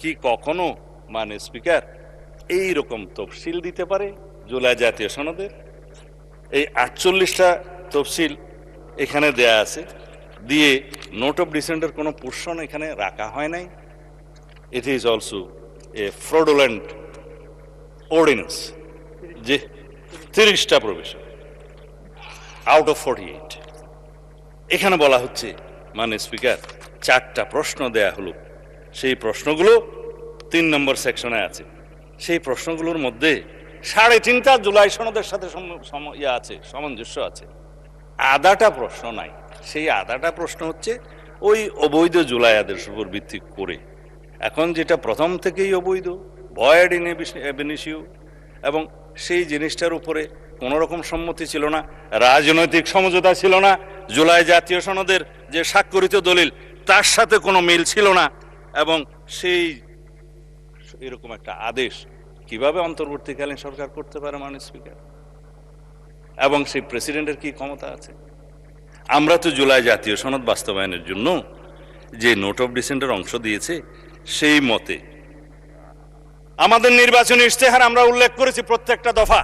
কি কখনো মাননীয় স্পিকার এইরকম তফসিল দিতে পারে জুলাই জাতীয় সনদের? এই 48টা তফসিল এখানে দেয়া আছে, দিয়ে নোট অফ ডিসেন্টের কোনো পোর্শন এখানে রাখা হয় নাই। It is also a fraudulent ordinance, যে 30টা প্রভিশন আউট অফ 48। এখানে বলা হচ্ছে মাননীয় স্পিকার 4টা প্রশ্ন দেয়া হলো, সেই প্রশ্নগুলো 3 নম্বর সেকশনে আছে। সেই প্রশ্নগুলোর মধ্যে 3.5টা জুলাই সনদের সাথে সামঞ্জস্য আছে, আধাটা প্রশ্ন নাই। সেই আধাটা প্রশ্ন হচ্ছে ওই অবৈধ জুলাই আদেশের উপর ভিত্তি করে। এখন যেটা প্রথম থেকেই অবৈধ, ভয়েড ইন এবিনিশিউ, এবং সেই জিনিসটার উপরে কোনো রকম সম্মতি ছিল না, রাজনৈতিক সমঝোতা ছিল না, জুলাই জাতীয় সনদের যে স্বাক্ষরিত দলিল তার সাথে কোনো মিল ছিল না, এবং সেই এরকম একটা আদেশ কিভাবে অন্তর্বর্তীকালীন সরকার করতে পারে মাননীয় স্পিকার? এবং সেই প্রেসিডেন্টের কি ক্ষমতা আছে? আমরা তো জুলাই জাতীয় সনদ বাস্তবায়নের জন্য যে নোট অফ ডিসেন্টের অংশ দিয়েছে, সেই মতে আমাদের নির্বাচনী ইশতেহার আমরা উল্লেখ করেছি প্রত্যেকটা দফা,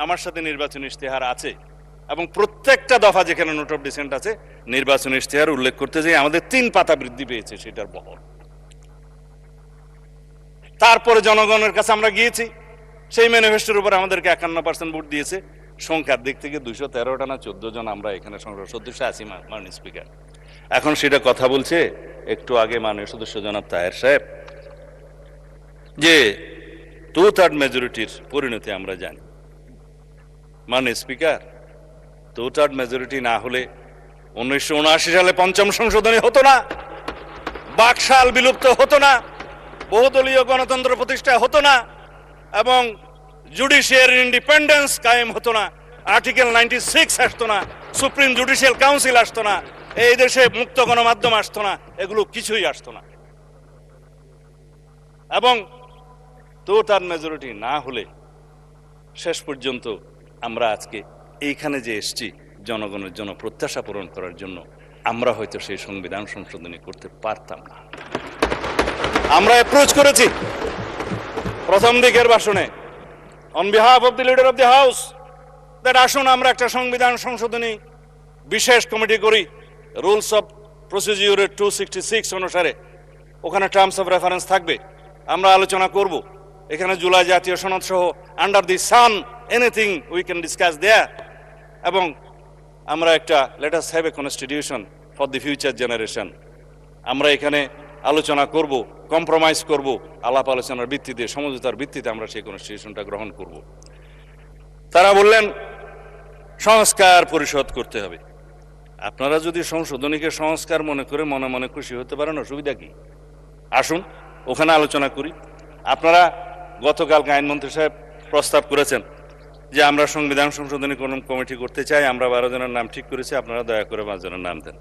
আমার সাথে নির্বাচনী ইশতেহার আছে, এবং প্রত্যেকটা দফা যেখানে নোট অফ ডিসেন্ট আছে নির্বাচনী ইশতেহার উল্লেখ করতে যাই আমাদের 3 পাতা বৃদ্ধি পেয়েছে সেটার বহর। তারপরে জনগণের কাছে আমরা গিয়েছি, সেই ম্যানিফেস্টোর উপর আমাদেরকে 51% ভোট দিয়েছে। সংখ্যার দিক থেকে 213টা না 14 জন আমরা এখানে সংসদ সদস্য আছি মাননীয় স্পিকার। এখন সেটা কথা বলছে একটু আগে মাননীয় সদস্য জনাব তাহের সাহেব যে 2/3 মেজরিটির পরিণতি আমরা জানি। মাননীয় স্পিকার, 2/3 মেজরিটি না হলে 1979 সালে পঞ্চম সংশোধনী হতো না, বাকশাল বিলুপ্ত হতো না, বহুদলীয় গণতন্ত্র প্রতিষ্ঠা হতো না, এবং জুডিশিয়ারি ইন্ডিপেন্ডেন্স কায়েম হতো না, আর্টিকেল 96 আসতো না, সুপ্রিম জুডিশিয়াল কাউন্সিল আসতো না, এই দেশে মুক্ত গণমাধ্যম আসতো না, এগুলো কিছুই আসতো না। এবং 2/3 মেজরিটি না হলে শেষ পর্যন্ত আমরা আজকে এইখানে যে এসছি জনগণের জন্য প্রত্যাশা পূরণ করার জন্য, আমরা হয়তো সেই সংবিধান সংশোধনী করতে পারতাম না। আমরা অ্যাপ্রোচ করেছি প্রথম দিকের ভাষণে on behalf of the leader of the house that আসুন আমরা একটা সংবিধান সংশোধনী বিশেষ কমিটি করি, রুলস অফ প্রসিডিউরের 266 অনুসারে। ওখানে টার্মস অফ রেফারেন্স থাকবে, আমরা আলোচনা করব। এখানে জুলাই জাতীয় সনদ সহ under the sun anything we can discuss there. এবং আমরা একটা let us have a constitution for the future generation. আমরা এখানে আলোচনা করব, কম্প্রোমাইজ করব, আলাপ আলোচনার ভিত্তিতে, সমঝোতার ভিত্তিতে আমরা সেই কনস্টিটিউশনটা গ্রহণ করব। তারা বললেন সংস্কার পরিষদ করতে হবে। আপনারা যদি সংশোধনীকে সংস্কার মনে করে মনে মনে খুশি হতে পারেন, অসুবিধা কি? আসুন ওখানে আলোচনা করি। আপনারা গতকালকে আইনমন্ত্রী সাহেব প্রস্তাব করেছেন যে আমরা সংবিধান সংশোধনী কোন কমিটি করতে চাই, আমরা 12 জনের নাম ঠিক করেছি, আপনারা দয়া করে 5 জনের নাম দেন।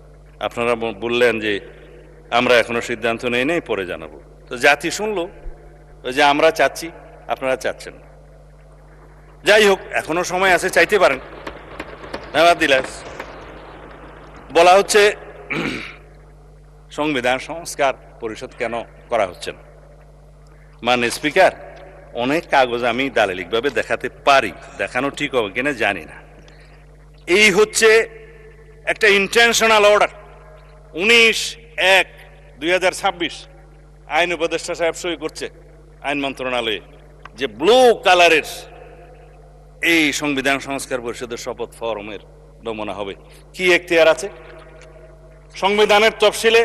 আপনারা বললেন যে আমরা এখনো সিদ্ধান্ত নেই, পরে জানাবো। তো জাতি শুনলো যে আমরা চাচ্ছি, আপনারা চাচ্ছেন না। যাই হোক, এখনো সময় আছে, চাইতে পারেন। নেভারদিলেস বলা হচ্ছে সংবিধান সংস্কার পরিষদ কেন করা হচ্ছে না। মাননীয় স্পিকার, অনেক কাগজ আমি দালিলিকভাবে দেখাতে পারি, দেখানো ঠিক হবে কিনা জানি না। এই হচ্ছে একটা ইন্টেনশনাল অর্ডার 19/1/2026 আইন উপদেষ্টা সাহেব সই করছে আইন মন্ত্রণালয়ে, যে ব্লু কালারের এই সংবিধান সংস্কার পরিষদের শপথ ফরমের নমুনা হবে। কি এখতিয়ার আছে? সংবিধানের তফসিলে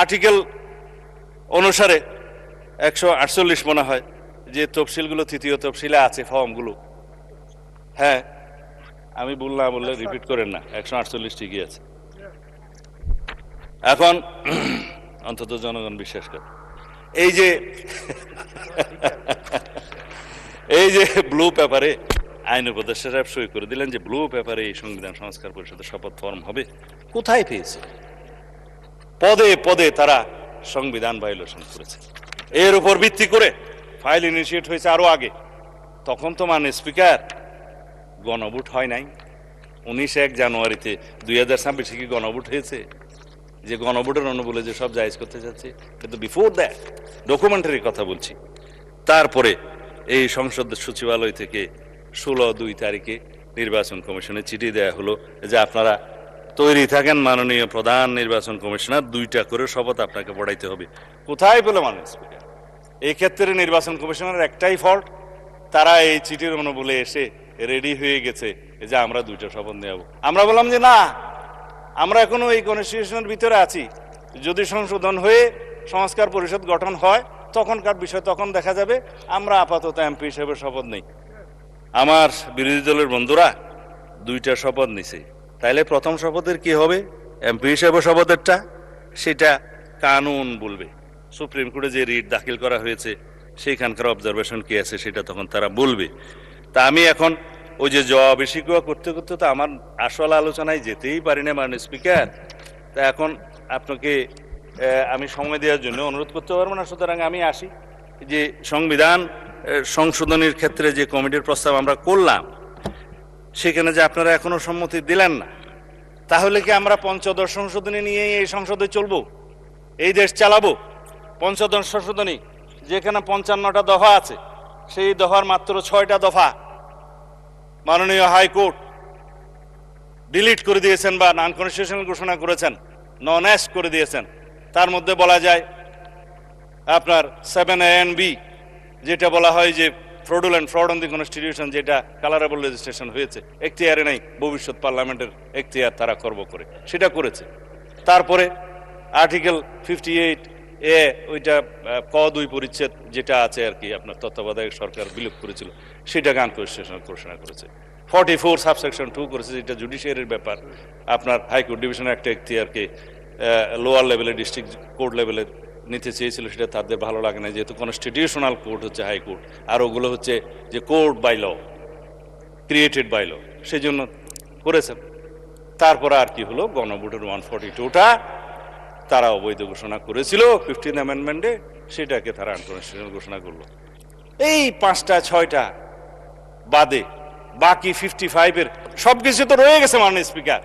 আর্টিকেল অনুসারে 148 মনে হয় যে তফসিলগুলো 3য় তফসিলে আছে, ফর্মগুলো। হ্যাঁ, আমি বললাম, বললে রিপিট করেন না, 148 ঠিকই আছে। এখন অন্তত জনগণ বিশ্বাস করে এই যে ব্লু পেপারে আইন উপদেষ্টা সাহেব সই করে দিলেন যে ব্লু পেপারে এই সংবিধান সংস্কার পরিষদের শপথ ফর্ম হবে। কোথায় পেয়েছে? পদে পদে তারা সংবিধান ভায়োলেশন করেছে। এর উপর ভিত্তি করে ফাইল ইনিশিয়েট হয়েছে আরো আগে। তখন তো মাননীয় স্পিকার গণভোট হয় নাই। 19 জানুয়ারিতে 2026 কি গণভোট হয়েছে? যে গণভোটের অনুবলে যে সব জায়েজ করতে যাচ্ছে, কিন্তু বিফোর দ্যাট ডকুমেন্টারি কথা বলছি। তারপরে এই সংসদ সচিবালয় থেকে 16/2 তারিখে নির্বাচন কমিশনে চিঠি দেয়া হলো যে আপনারা তৈরি থাকেন, মাননীয় প্রধান নির্বাচন কমিশনার 2টা করে শপথ আপনাকে পড়াইতে হবে। কোথায় পেল মাননীয় স্পিকার? এই ক্ষেত্রে নির্বাচন কমিশনের একটাই ফল্ট, তারা এই চিঠির অনুবলে এসে রেডি হয়ে গেছে যে আমরা 2টা শপথ নেব। আমরা বললাম যে না, আমরা এখনো এই কনস্টিটিউশনের ভিতরে আছি, যদি সংশোধন হয়ে সংস্কার পরিষদ গঠন হয় তখনকার বিষয় তখন দেখা যাবে, আমরা আপাতত এমপি হিসেবে শপথ নেই। আমার বিরোধী দলের বন্ধুরা 2টা শপথ নিছে, তাইলে প্রথম শপথের কি হবে? এমপি হিসেবে শপথেরটা সেটা কানুন বলবে। সুপ্রিম কোর্টে যে রিট দাখিল করা হয়েছে সেইখানকার অবজারভেশন কি আছে সেটা তখন তারা বলবে। তা আমি এখন ওই যে জবাবে শিকুয়া করতে করতে তো আমার আসল আলোচনায় যেতেই পারি না মাননীয় স্পিকার। তা এখন আপনাকে আমি সময় দেওয়ার জন্য অনুরোধ করতে পারবো না। সুতরাং আমি আসি যে সংবিধান সংশোধনের ক্ষেত্রে যে কমিটির প্রস্তাব আমরা করলাম, সেখানে যে আপনারা এখনো সম্মতি দিলেন না, তাহলে কি আমরা পঞ্চদশ সংশোধনী নিয়ে এই সংসদে চলবো, এই দেশ চালাবো? পঞ্চদশ সংশোধনী যেখানে 55টা দফা আছে, সেই দফার মাত্র 6টা দফা মাননীয় হাইকোর্ট ডিলিট করে দিয়েছেন বা নন কনস্টিটিউশনাল ঘোষণা করেছেন, নন অ্যাস্ট করে দিয়েছেন। তার মধ্যে বলা যায় আপনার 7A and B যেটা বলা হয় যে ফ্রড অন দি কনস্টিটিউশন, যেটা কালারেবল রেজিস্ট্রেশন হয়েছে, এখতিয়ারে নাই, ভবিষ্যৎ পার্লামেন্টের এখতিয়ার তারা করব করে, সেটা করেছে। তারপরে আর্টিকেল 58 এ ওইটা ক 2 পরিচ্ছেদ যেটা আছে আর কি, আপনার তত্ত্বাবধায়ক সরকার বিলোপ করেছিল, সেটাকে আনকনস্টিটিউশনাল ঘোষণা করেছে। 44 সাবসেকশন 2 করেছে, যেটা জুডিশিয়ারির ব্যাপার, আপনার হাইকোর্ট ডিভিশনের একটা এখতিয়ারকে লোয়ার লেভেলে ডিস্ট্রিক্ট কোর্ট লেভেলে নিতে চেয়েছিল, সেটা তাদের ভালো লাগে না, যেহেতু কনস্টিটিউশনাল কোর্ট হচ্ছে হাইকোর্ট, আর ওগুলো হচ্ছে যে court by law, created by law, সেই জন্য করেছেন। তারপরে আর কি হলো, গণভোটের 142টা তারা অবৈধ ঘোষণা করেছিল 15th অ্যামেন্ডমেন্টে, সেটাকে তারা আনকনস্টিটিউশনাল ঘোষণা করলো। এই 5টা 6টা বাদে বাকি 55-এর সবকিছু তো রয়ে গেছে মাননীয় স্পিকার।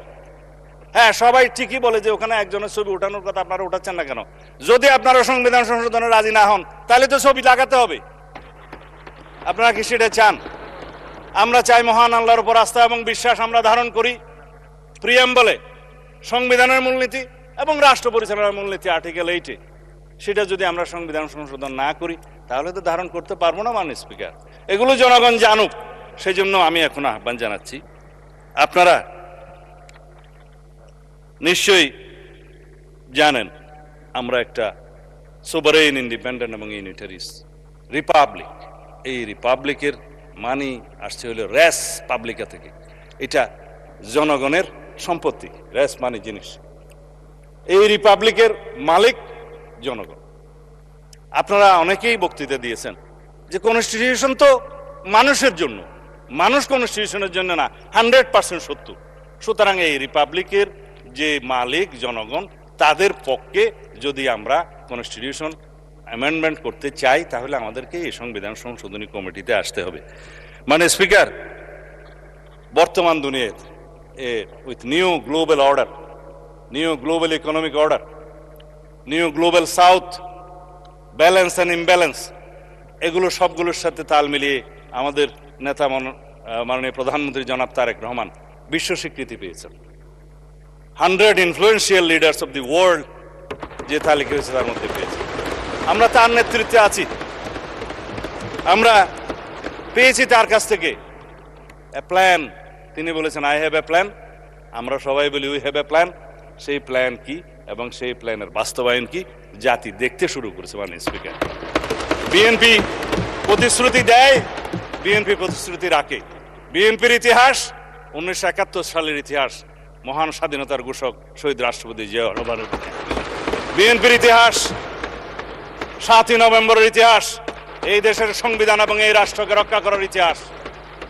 হ্যাঁ, সবাই ঠিকই বলে যে ওখানে একজনের ছবি ওঠানোর কথা, আপনারা ওঠাচ্ছেন না কেন? যদি আপনারা সংবিধান সংশোধনে রাজি না হন, তাহলে তো ছবি লাগাতে হবে। আপনারা কি সেটা চান? আমরা চাই মহান আল্লাহর উপর আস্থা এবং বিশ্বাস আমরা ধারণ করি, প্রিয়াম্বলে সংবিধানের মূলনীতি এবং রাষ্ট্র পরিচালনার মূলনীতি আর্টিকেল 8-এ, সেটা যদি আমরা সংবিধান সংশোধন না করি, তাহলে তো ধারণ করতে পারবো না মাননীয় স্পিকার। এগুলো জনগণ জানুক, সেই জন্য আমি এখন আহ্বান জানাচ্ছি, আপনারা নিশ্চয়ই জানেন আমরা একটা সোভারেইন, ইন্ডিপেন্ডেন্ট এবং ইউনিটারিস রিপাবলিক। এই রিপাবলিকের মানি আসছে হলো রেস পাবলিকা থেকে, এটা জনগণের সম্পত্তি, রেস মানি জিনিস। এই রিপাবলিকের মালিক জনগণ। আপনারা অনেকেই বক্তৃতা দিয়েছেন যে কনস্টিটিউশন তো মানুষের জন্য, মানুষ কনস্টিটিউশনের জন্য না, 100% সত্য। সুতরাং এই রিপাবলিকের যে মালিক জনগণ, তাদের পক্ষে যদি আমরা কনস্টিটিউশন অ্যামেন্ডমেন্ট করতে চাই, তাহলে আমাদেরকে এই সংবিধান সংশোধনী কমিটিতে আসতে হবে। মানে স্পিকার, বর্তমান দুনিয়ায় with new global order, new global economic order, new global south, balance and imbalance, এগুলো সবগুলোর সাথে তাল মিলিয়ে আমাদের নেতা মাননীয় প্রধানমন্ত্রী জনাব তারেক রহমান বিশ্ব স্বীকৃতি পেয়েছেন। 100 influential leaders of the world যে তালিকা হয়েছে তার মধ্যে পেয়েছে। আমরা তার নেতৃত্বে আছি, আমরা পেয়েছি তার কাছ থেকে প্ল্যান। তিনি বলেছেন আই হ্যাভ এ প্ল্যান, আমরা সবাই বলি উই হ্যাভ এ প্ল্যান। সেই প্ল্যান কি এবং সেই প্ল্যানের বাস্তবায়ন কি জাতি দেখতে শুরু করেছে মাননীয় স্পিকার। বিএনপি প্রতিশ্রুতি দেয়, বিএনপি প্রতিশ্রুতি রাখে। বিএনপির ইতিহাস 1971 সালের ইতিহাস, মহান স্বাধীনতার ঘোষক শহীদ রাষ্ট্রপতি জিয়াউর রহমানের। বিএনপির ইতিহাস 7ই নভেম্বরের ইতিহাস, এই দেশের সংবিধান এবং এই রাষ্ট্রকে রক্ষা করার ইতিহাস।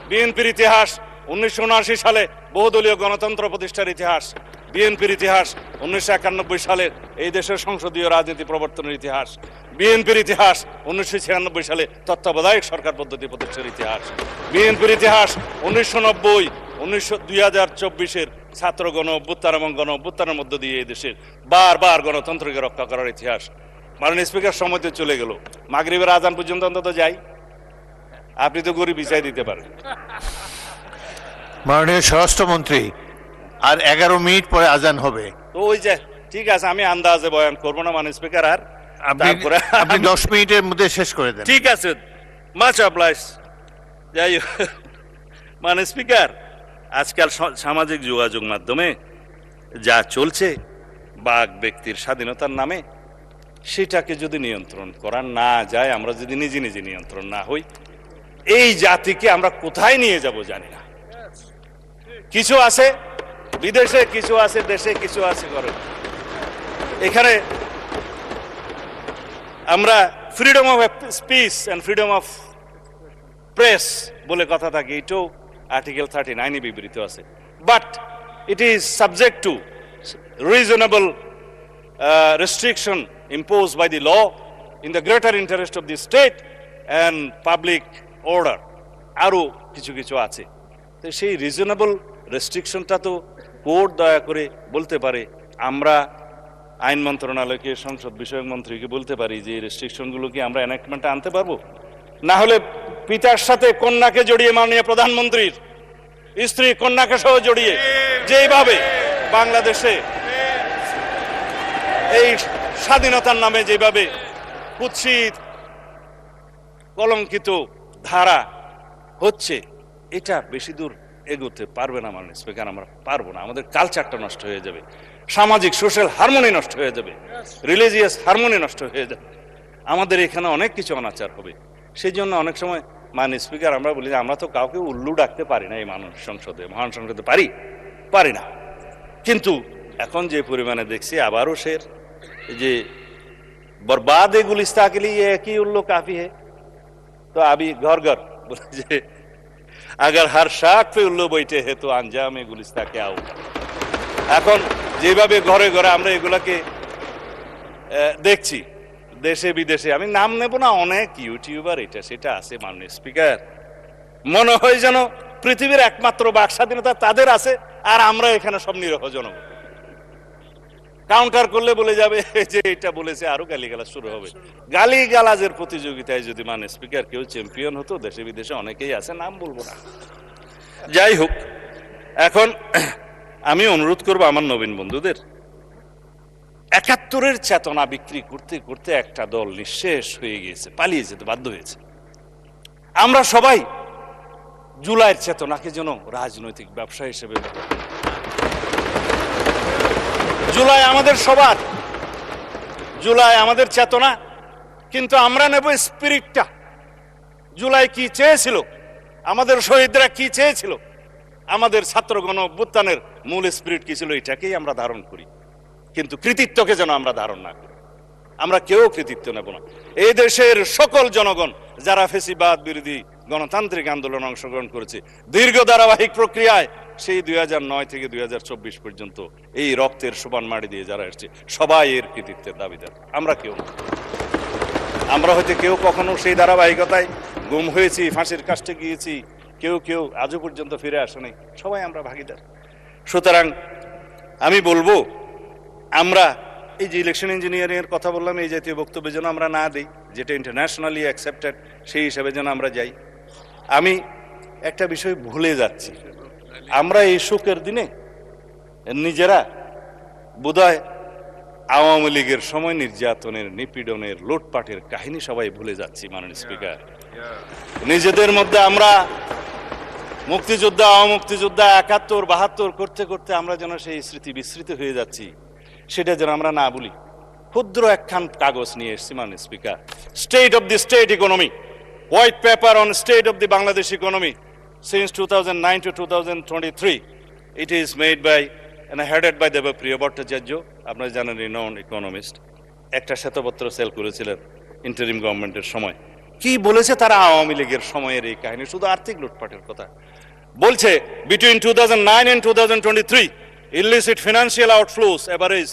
বিএনপির ইতিহাস 1979 সালে বহুদলীয় গণতন্ত্র প্রতিষ্ঠার ইতিহাস। বিএনপির ইতিহাস 1991 সালের এই দেশের সংসদীয় রাজনীতি প্রবর্তনের ইতিহাস। বিএনপির ইতিহাস 1996 সালে তত্ত্বাবধায়ক সরকার পদ্ধতি প্রতিষ্ঠার ইতিহাস। বিএনপির ইতিহাস 1990, 2024-এর ছাত্র গণ অভ্যুত্থান এবং গণ অভ্যুত্থানের মধ্য দিয়ে এই দেশের বারবার গণতন্ত্রকে রক্ষা করার ইতিহাস। মাননীয় স্পিকার, সময় তো চলে গেল, মাগরিবের আজান পর্যন্ত অন্তত যাই, আপনি তো গরিব বিচাই দিতে পারেন। মাননীয় স্বরাষ্ট্রমন্ত্রী, আর 11 মিনিট পরে আজান হবে। তো ওই যে ঠিক আছে, আমি আন্দাজে বয়ান করবো না মাননীয় স্পিকার, আর তারপরে আপনি 10 মিনিটের মধ্যে শেষ করে দেন। ঠিক আছে, মাচ অবলাইজ। যাই হোক মাননীয় স্পিকার, আজকাল সামাজিক যোগাযোগ মাধ্যমে যা চলছে বাক ব্যক্তির স্বাধীনতার নামে, সেটাকে যদি নিয়ন্ত্রণ করা না যায়, আমরা যদি নিজে নিজে নিয়ন্ত্রণ না হই, এই জাতিকে আমরা কোথায় নিয়ে যাব জানি না। কিছু আছে বিদেশে, কিছু আছে দেশে, কিছু আছে ঘরে। এখানে আমরা freedom of speech and freedom of press বলে কথা থাকে, এটাও আর্টিকেল 39 বিবৃত আছে। But it is subject to reasonable restriction imposed by the law in the greater interest of the state and public order. আরো কিছু কিছু আছে, তো সেই রিজনেবল রেস্ট্রিকশনটা তো কোর্ট দয়া করে বলতে পারে। আমরা আইন মন্ত্রণালয়কে, সংসদ বিষয়ক মন্ত্রীকে বলতে পারি যে এই রেস্ট্রিকশনগুলো কি আমরা এনাক্টমেন্টে আনতে পারবো? না হলে পিতার সাথে কন্যাকে জড়িয়ে, মাননীয় প্রধানমন্ত্রীর স্ত্রী কন্যাকে সহ জড়িয়ে যেভাবে বাংলাদেশে এই স্বাধীনতার নামে যেভাবে কুৎসিত কলঙ্কিত ধারা হচ্ছে, এটা বেশি দূর এগোতে পারবে না মাননীয় স্পিকার, আমরা পারবো না। আমাদের কালচারটা নষ্ট হয়ে যাবে, সামাজিক সোশ্যাল হারমোনি নষ্ট হয়ে যাবে, রিলিজিয়াস হারমোনি নষ্ট হয়ে যাবে, আমাদের এখানে অনেক কিছু অনাচার হবে। সেই জন্য অনেক সময় মাননীয় স্পিকার আমরা বলি যে আমরা তো কাউকে উল্লু ডাকতে পারি না এই মানুষ সংসদে, মহান সংসদে পারি না। কিন্তু এখন যে পরিমাণে দেখছি আবারও যে बर्बाद गुलिस्ता के लिए एक ही उल्लू काफी है। तो अभी घर घर बोले जे अगर हर शाख पे उल्लू बैठे हैं तो अंजाम गुलिस्ता क्या होगा। এখন যেভাবে ঘরে ঘরে আমরা এগুলাকে দেখছি দেশে বিদেশে, আমি নাম নেব না, অনেক ইউটিউবার এটা সেটা আছে মাননীয় স্পিকার, মনে হয় যেন পৃথিবীর একমাত্র বাক স্বাধীনতা তাদের আছে আর আমরা এখানে সব নিরহ জনগণ। কাউন্টার করলে বলে যাবে যে এটা বলেছে, আরো গালিগালাজ শুরু হবে। গালিগালাজের প্রতিযোগিতায় যদি মাননীয় স্পিকার কেউ চ্যাম্পিয়ন হতো, দেশে বিদেশে অনেকেই আছে, নাম বলবো না। যাই হোক, এখন আমি অনুরোধ করবো আমার নবীন বন্ধুদের, ৭১-এর চেতনা বিক্রি করতে করতে একটা দল নিঃশেষ হয়ে গিয়েছে, পালিয়ে যেতে বাধ্য হয়েছে। আমরা সবাই জুলাইয়ের চেতনাকে যেন রাজনৈতিক ব্যবসা হিসেবে, জুলাই আমাদের সবার, জুলাই আমাদের চেতনা, কিন্তু আমরা নেব স্পিরিটটা। জুলাই কি চেয়েছিল, আমাদের শহীদরা কি চেয়েছিল, আমাদের ছাত্রগণ অভ্যুত্থানের মূল স্পিরিট কি ছিল, এটাকেই আমরা ধারণ করি। কিন্তু কৃতিত্বকে যেন আমরা ধারণ না করি, আমরা কেউ কৃতিত্ব নেব না। এই দেশের সকল জনগণ যারা ফেসিবাদ বিরোধী গণতান্ত্রিক আন্দোলনে অংশগ্রহণ করেছে দীর্ঘ ধারাবাহিক প্রক্রিয়ায়, সেই 2009 থেকে 2024 পর্যন্ত এই রক্তের সমান মাটি দিয়ে যারা এসেছে, সবাই এর কৃতিত্বের দাবিদার, আমরা কেউ। আমরা হয়তো কেউ কখনো সেই ধারাবাহিকতায় গুম হয়েছি, ফাঁসির কাস্টে গিয়েছি, কেউ আজও পর্যন্ত ফিরে আসে নাই, সবাই আমরা ভাগিদার। সুতরাং আমি বলবো, আমরা এই যে ইলেকশন ইঞ্জিনিয়ারিং এর কথা বললাম, এই জাতীয় বক্তব্য যেন আমরা না দিই, যেটা ইন্টারন্যাশনালি অ্যাকসেপ্টেড, সেই হিসাবে যেন আমরা যাই। আমি একটা বিষয় ভুলে যাচ্ছি, আমরা এই শোকের দিনে নিজেরা বোধহয় আওয়ামী লীগের সময় নির্যাতনের, নিপীড়নের, লুটপাটের কাহিনী সবাই ভুলে যাচ্ছি মাননীয় স্পিকার। নিজেদের মধ্যে আমরা মুক্তিযোদ্ধা, অমুক্তিযোদ্ধা, ৭১, ৭২ করতে করতে আমরা যেন সেই স্মৃতি বিস্মৃত হয়ে যাচ্ছি, সেটা যেন আমরা না বলি। ক্ষুদ্র একখান কাগজ নিয়ে এসেছি মাননীয় speaker, state of the state economy, white paper on state of the Bangladesh economy since 2009 to 2023. It is made by and headed by Debapriya Bhattacharya, আপনারা জানেন রিনাউন্ড ইকোনমিস্ট। একটা শ্বেতপত্র সেল করেছিলেন ইন্টারিম গভর্নমেন্টের সময়। কি বলেছে তারা আওয়ামী লীগের সময়ের এই কাহিনী, শুধু আর্থিক লুটপাটের কথা বলছে। Between 2009 and 2023 illicit financial outflows average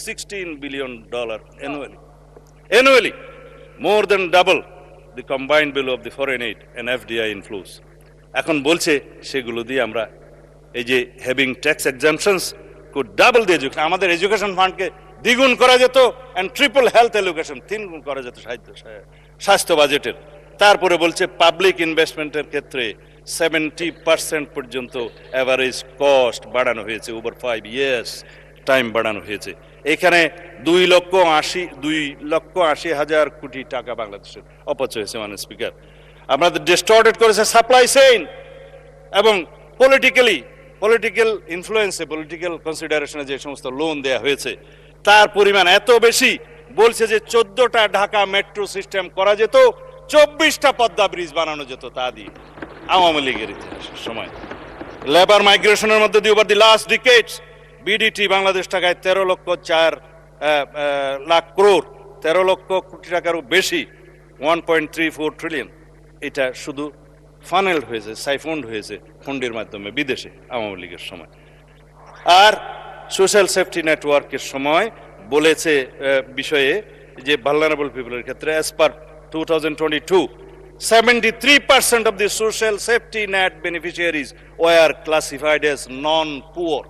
$16 billion annually, more than double the combined bill of the foreign aid and FDI inflows. এখন বলছে সেগুলো দিয়ে আমরা এই যে having tax exemptions could double the education, আমাদের এডুকেশন ফান্ডকে দ্বিগুণ করা যেত, অ্যান্ড ট্রিপল হেলথ এডুকেশন, 3 গুণ করা যেত স্বাস্থ্য বাজেটের। তারপরে বলছে পাবলিক ইনভেস্টমেন্টের ক্ষেত্রে 70% পর্যন্ত অ্যাভারেজ কস্ট বাড়ানো হয়েছে, ওভার 5 years টাইম বাড়ানো হয়েছে। এখানে 2,80,000 কোটি টাকা বাংলাদেশের অপচয় হয়েছে মাননীয় স্পিকার। আপনাদের ডিস্টর্টেড করেছে সাপ্লাই চেইন, এবং পলিটিক্যাল ইনফ্লুয়েন্সে, পলিটিক্যাল কনসিডারেশনে যে সমস্ত লোন দেয়া হয়েছে তার পরিমাণ এত বেশি, বলছে যে 14টা ঢাকা মেট্রো সিস্টেম করা যেত, 24টা পদ্মা ব্রিজ বানানো যেত তা দিয়ে, আওয়ামী লীগের ইতিহাসের সময়। লেবার মাইগ্রেশনের মধ্যে দিয়ে over the last ডিকেডস BDT Bangladesh টাকায় 13,04,00,000 crore, 13 লক্ষ কোটি টাকারও বেশি, 1.34 ট্রিলিয়ন, এটা শুধু ফানেল হয়েছে, সাইফন্ড হয়েছে ফন্ডের মাধ্যমে বিদেশে আওয়ামী লীগের সময়। আর সোশ্যাল সেফটি নেটওয়ার্কের সময় বলেছে বিষয়ে যে ভালনারেবল পিপলের ক্ষেত্রে as per 2022 73% of the social safety net beneficiaries were classified as non-poor.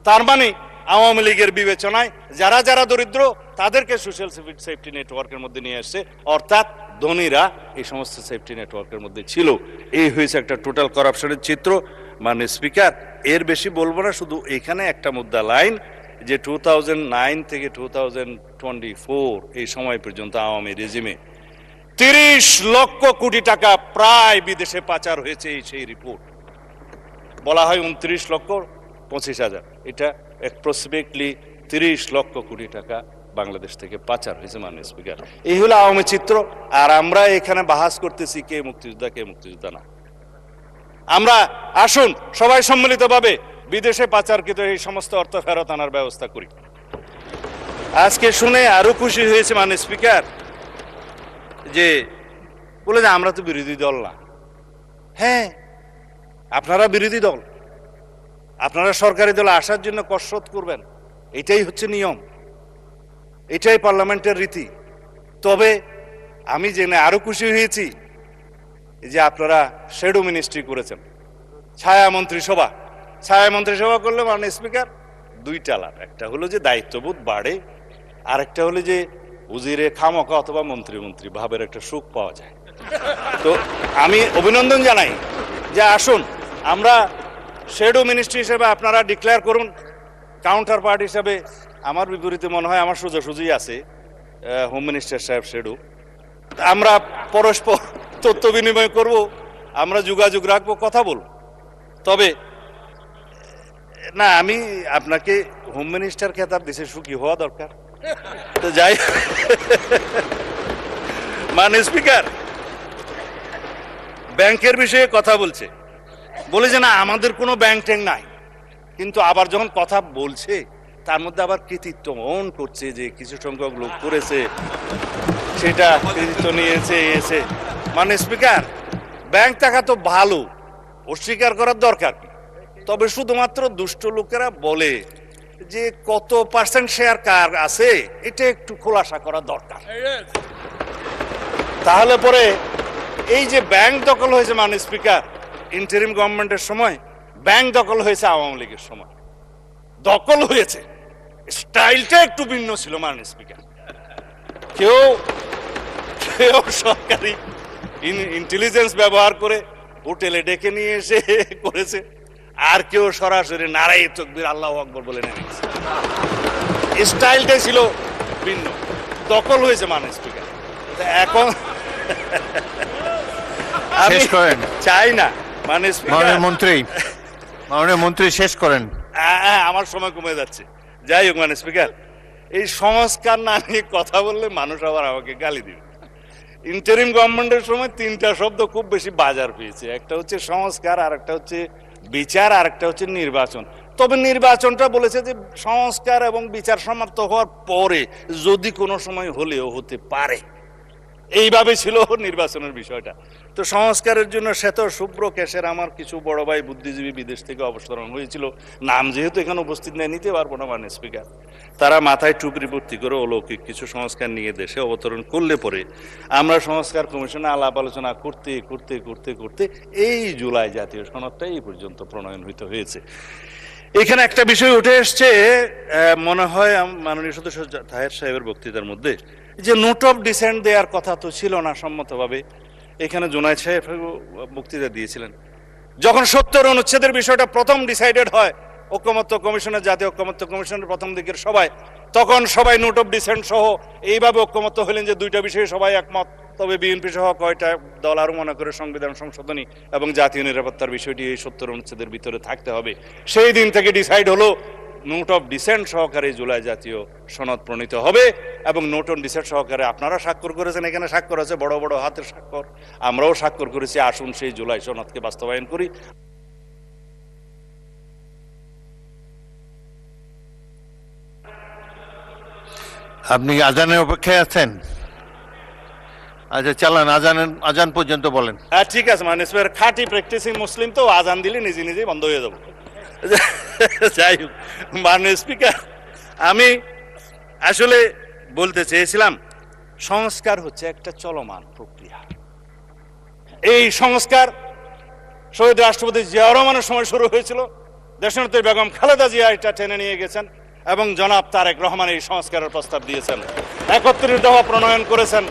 তার মানে আওয়ামী লীগের বিবেচনায় যারা যারা দরিদ্র তাদেরকে সোশ্যাল সেফটি নেটওয়ার্কের মধ্যে নিয়ে আসছে, অর্থাৎ ধনীরা এই সমস্ত সেফটি নেটওয়ার্কের মধ্যে ছিল। এই হয়েছে একটা টোটাল করাপশনের চিত্র মাননীয় স্পিকার। এর বেশি বলবো না, শুধু এখানে একটা মুদ্রা লাইন যে 2009 থেকে 2024 এই সময় পর্যন্ত আওয়ামী রেজিমে 30 লক্ষ কোটি টাকা প্রায় বিদেশে পাচার হয়েছে, এই সেই রিপোর্ট। বলা হয় 29,25,000, এটা অ্যাপ্রক্সিমেটলি 30 লক্ষ কোটি টাকা বাংলাদেশ থেকে পাচার হয়েছে মাননীয় স্পিকার। এই হলো আওয়ামী চিত্র। আর আমরা এখানে বাহাস করতেছি কে মুক্তিযোদ্ধা কে মুক্তিযোদ্ধা না। আমরা আসুন সবাই সম্মিলিতভাবে বিদেশে পাচারকৃত এই সমস্ত অর্থ ফেরত আনার ব্যবস্থা করি। আজকে শুনে আরো খুশি হয়েছে মাননীয় স্পিকার যে বলে যে আমরা তো বিরোধী দল না। হ্যাঁ, আপনারা বিরোধী দল, আপনারা সরকারি দলে আসার জন্য কসরত করবেন, এটাই হচ্ছে নিয়ম, এটাই পার্লামেন্টের রীতি। তবে আমি জেনে আরো খুশি হয়েছি যে আপনারা শ্যাডো মিনিস্ট্রি করেছেন, ছায়া মন্ত্রিসভা। ছায়া মন্ত্রিসভা করলে মাননীয় স্পিকার দুইটা লাভ, একটা হলো যে দায়িত্ববোধ বাড়ে, আর একটা হলো যে উজিরে খামকা অথবা মন্ত্রী ভাবের একটা সুখ পাওয়া যায়। তো আমি অভিনন্দন জানাই যে আসুন আমরা শ্যাডো মিনিস্ট্রি হিসেবে আপনারা ডিক্লেয়ার করুন, কাউন্টার পার্ট হিসেবে আমার বিপরীতে মনে হয় আমার সোজাসুজি আছে হোম মিনিস্টার সাহেব শ্যাডো। আমরা পরস্পর তথ্য বিনিময় করব, আমরা যোগাযোগ রাখবো, কথা বলবো। তবে না, আমি আপনাকে হোম মিনিস্টার খেতাব দেশে সুখী হওয়া দরকার। তো যাই, মাননীয় স্পিকার ব্যাংকের বিষয়ে কথা বলছে, বলে যে না আমাদের কোনো ব্যাংক ট্যাঙ্ক নাই, কিন্তু আবার যখন কথা বলছে তার মধ্যে আবার কৃতিত্ব অন করছে যে কিছু সংখ্যক লোক করেছে, সেটা কৃতিত্ব নিয়েছে এসে। মাননীয় স্পিকার ব্যাংক টাকা তো ভালো, অস্বীকার করার দরকার, তবে শুধুমাত্র দুষ্ট লোকেরা বলে যে কত পার্সেন্ট শেয়ার কার আছে এটা একটু খোলাসা করা দরকার। তাহলে পরে এই যে ব্যাংক দখল হয়েছে মাননীয় স্পিকার ইন্টারিম গভর্নমেন্টের সময়, ব্যাংক দখল হয়েছে আওয়ামী লীগের সময়, দখল হয়েছে, স্টাইলটা একটু ভিন্ন ছিল মাননীয় স্পিকার। কেউ সরকারি ইন্টেলিজেন্স ব্যবহার করে হোটেলে ডেকে নিয়ে এসে করেছে, আর কেউ সরাসরি নারাই তাকবীর আল্লাহু আকবার বলে নেমে গেছে। স্টাইলটাই ছিল ভিন্ন, দখল হয়েছে মাননীয় স্পিকার। এখন আমি চাই না মাননীয় মন্ত্রী শেষ করেন। আমার সময় কমে যাচ্ছে। যাই হোক মাননীয় স্পিকার, এই সংস্কার না নিয়ে কথা বললে মানুষ আবার আমাকে গালি দিবে। ইন্টারিম গভর্নমেন্টের সময় 3টা শব্দ খুব বেশি বাজার পেয়েছে, একটা হচ্ছে সংস্কার, আর একটা হচ্ছে বিচার, আর একটা হচ্ছে নির্বাচন। তবে নির্বাচনটা বলেছে যে সংস্কার এবং বিচার সমাপ্ত হওয়ার পরে যদি কোনো সময় হলেও হতে পারে, এইভাবে ছিল নির্বাচনের বিষয়টা। তো সংস্কারের জন্য শ্বেত শুভ্র কেশের আমার কিছু বড় ভাই বুদ্ধিজীবী বিদেশ থেকে অবসরণ হয়েছিল, নাম যেহেতু এখানে উপস্থিত নেই নিতে পারবো না মাননীয় স্পিকার। তারা মাথায় টুপি ভর্তি করে অলৌকিক কিছু সংস্কার নিয়ে দেশে অবতরণ করলে পরে আমরা সংস্কার কমিশনে আলাপ আলোচনা করতে করতে করতে করতে এই জুলাই জাতীয় সনদটা এই পর্যন্ত প্রণয়ন হয়েছে। এখানে একটা বিষয় উঠে এসছে, মনে হয় মাননীয় সদস্য তাহের সাহেবের বক্তৃতার মধ্যে, যে নোট অফ ডিসেন্ট দেওয়ার কথা তো ছিল না সম্মতভাবে। এখানে জুনায়েদ সাহেব বক্তৃতা দিয়েছিলেন, যখন 70 অনুচ্ছেদের বিষয়টা প্রথম ডিসাইডেড হয় ঐকমত্য কমিশনের, জাতীয় ঐকমত্য কমিশনের প্রথম দিকের সবাই, তখন সবাই নোট অফ ডিসেন্ট সহ এইভাবে ঐকমত্য হলেন যে 2টা বিষয়ে সবাই একমত। তবে বিএনপি সহ কয়টা দল আরো মনে করে সংবিধান সংশোধনী এবং জাতীয় নিরাপত্তার বিষয়টি এই 70 অনুচ্ছেদের ভিতরে থাকতে হবে। সেই দিন থেকে ডিসাইড হলো নোট অফ ডিসেন্ট সহকারে জুলাই জাতীয় সনদ প্রণীত হবে, এবং নোট অফ ডিসেন্ট সহকারে আপনারা স্বাক্ষর করেছেন, এখানে স্বাক্ষর আছে বড় বড় হাতের স্বাক্ষর, আমরাও স্বাক্ষর করেছি। আসুন সেই জুলাই সনদকে বাস্তবায়ন করি। আপনি আজানের অপেক্ষায় আছেন? আচ্ছা চালান, আজান পর্যন্ত বলেন। হ্যাঁ ঠিক আছে মাননীয় স্পিকার, খাঁটি প্র্যাকটিসিং মুসলিম তো আজান দিলে নিজেই বন্ধ হয়ে যাবো। যাই হোক মাননীয় স্পিকার, আমি আসলে বলতে চেয়েছিলাম সংস্কার হচ্ছে একটা চলমান প্রক্রিয়া। এই সংস্কার শহীদ রাষ্ট্রপতি জিয়াউর রহমানের সময় শুরু হয়েছিল, দেশনেত্রী বেগম খালেদা জিয়া এটা টেনে নিয়ে গেছেন, এবং জনাব তারেক রহমান এই সংস্কারের প্রস্তাব দিয়েছেন, 31 দফা প্রণয়ন করেছেন।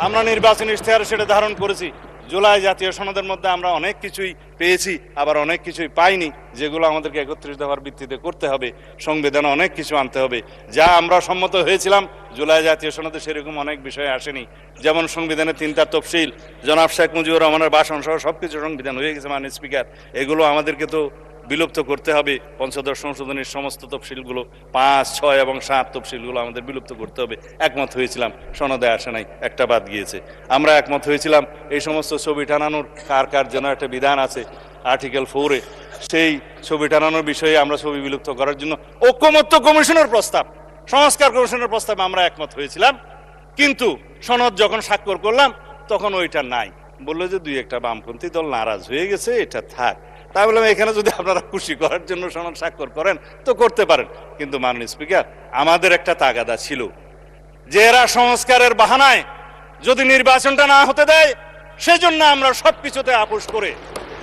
আমরা নির্বাচনী ইশতেহারে সেটা ধারণ করেছি। জুলাই জাতীয় সনদের মধ্যে আমরা অনেক কিছুই পেয়েছি, আবার অনেক কিছুই পাইনি, যেগুলো আমাদেরকে 31 দফার ভিত্তিতে করতে হবে। সংবিধানে অনেক কিছু আনতে হবে, যা আমরা সম্মত হয়েছিলাম জুলাই জাতীয় সনদে সেরকম অনেক বিষয় আসেনি, যেমন সংবিধানের 3টা তফসিল, জনাব শেখ মুজিবুর রহমানের ভাষণ সহ সবকিছু সংবিধান হয়ে গেছে মাননীয় স্পিকার। এগুলো আমাদেরকে তো বিলুপ্ত করতে হবে। পঞ্চদশ সংশোধনীর সমস্ত তফসিলগুলো 5, 6 এবং 7 তফসিলগুলো আমাদের বিলুপ্ত করতে হবে। একমত হয়েছিলাম, সনদে আসে নাই, একটা বাদ গিয়েছে। আমরা একমত হয়েছিলাম এই সমস্ত ছবি টানানোর কার কার যেন একটা বিধান আছে আর্টিকেল 4-এ, সেই ছবি টানানোর বিষয়ে আমরা ছবি বিলুপ্ত করার জন্য ঐকমত্য কমিশনের প্রস্তাব, সংস্কার কমিশনের প্রস্তাবে আমরা একমত হয়েছিলাম। কিন্তু সনদ যখন স্বাক্ষর করলাম তখন ওইটা নাই, বললো যে 2-1টা বামপন্থী দল নারাজ হয়ে গেছে, এটা থাক। তাই বললাম এখানে যদি আপনারা খুশি করার জন্য সনদ স্বাক্ষর করেন তো করতে পারেন, কিন্তু মাননীয় স্পিকার আমাদের একটা তাগাদা ছিল যে এরা সংস্কারের বাহানায় যদি নির্বাচনটা না হতে দেয় সেজন্য আমরা সবকিছুতে আপোষ করে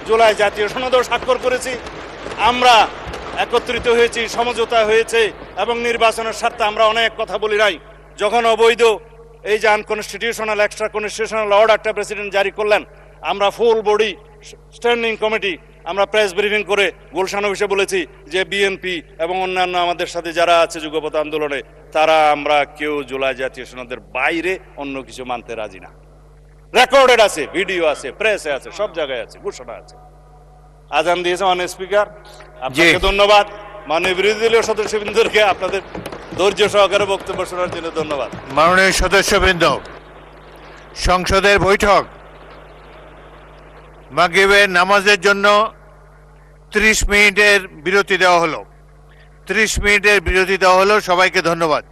জুলাই জাতীয় সনদও স্বাক্ষর করেছি। আমরা একত্রিত হয়েছি, সমঝোতা হয়েছে এবং নির্বাচনের স্বার্থে আমরা অনেক কথা বলি নাই। যখন অবৈধ এই যে আনকনস্টিটিউশনাল এক্সট্রা কনস্টিটিউশনাল অর্ডারটা প্রেসিডেন্ট জারি করলেন, আমরা ফুল বডি স্ট্যান্ডিং কমিটি আমরা প্রেস ব্রিফিং করে গুলশান অফিসে বলেছি যে বিএনপি এবং অন্যান্য আমাদের সাথে যারা আছে যুগপৎ আন্দোলনে, তারা আমরা কেউ জুলাই জাতীয় সনদের বাইরে অন্য কিছু মানতে রাজি না। রেকর্ডেড আছে, ভিডিও আছে, প্রেসে আছে, সব জায়গায় আছে, ঘোষণা আছে। আজান দিয়েছে মাননীয় স্পিকার, আপনাকে ধন্যবাদ। মাননীয় বিরোধী দলীয় সদস্যবৃন্দকে আপনাদের ধৈর্য সহকারে বক্তব্য শোনার জন্য ধন্যবাদ। মাননীয় সদস্যবৃন্দ, সংসদের বৈঠক মাগরিবের নামাজের জন্য 30 মিনিটের বিরতি দেওয়া হলো। 30 মিনিটের বিরতি দেওয়া হলো। সবাইকে ধন্যবাদ।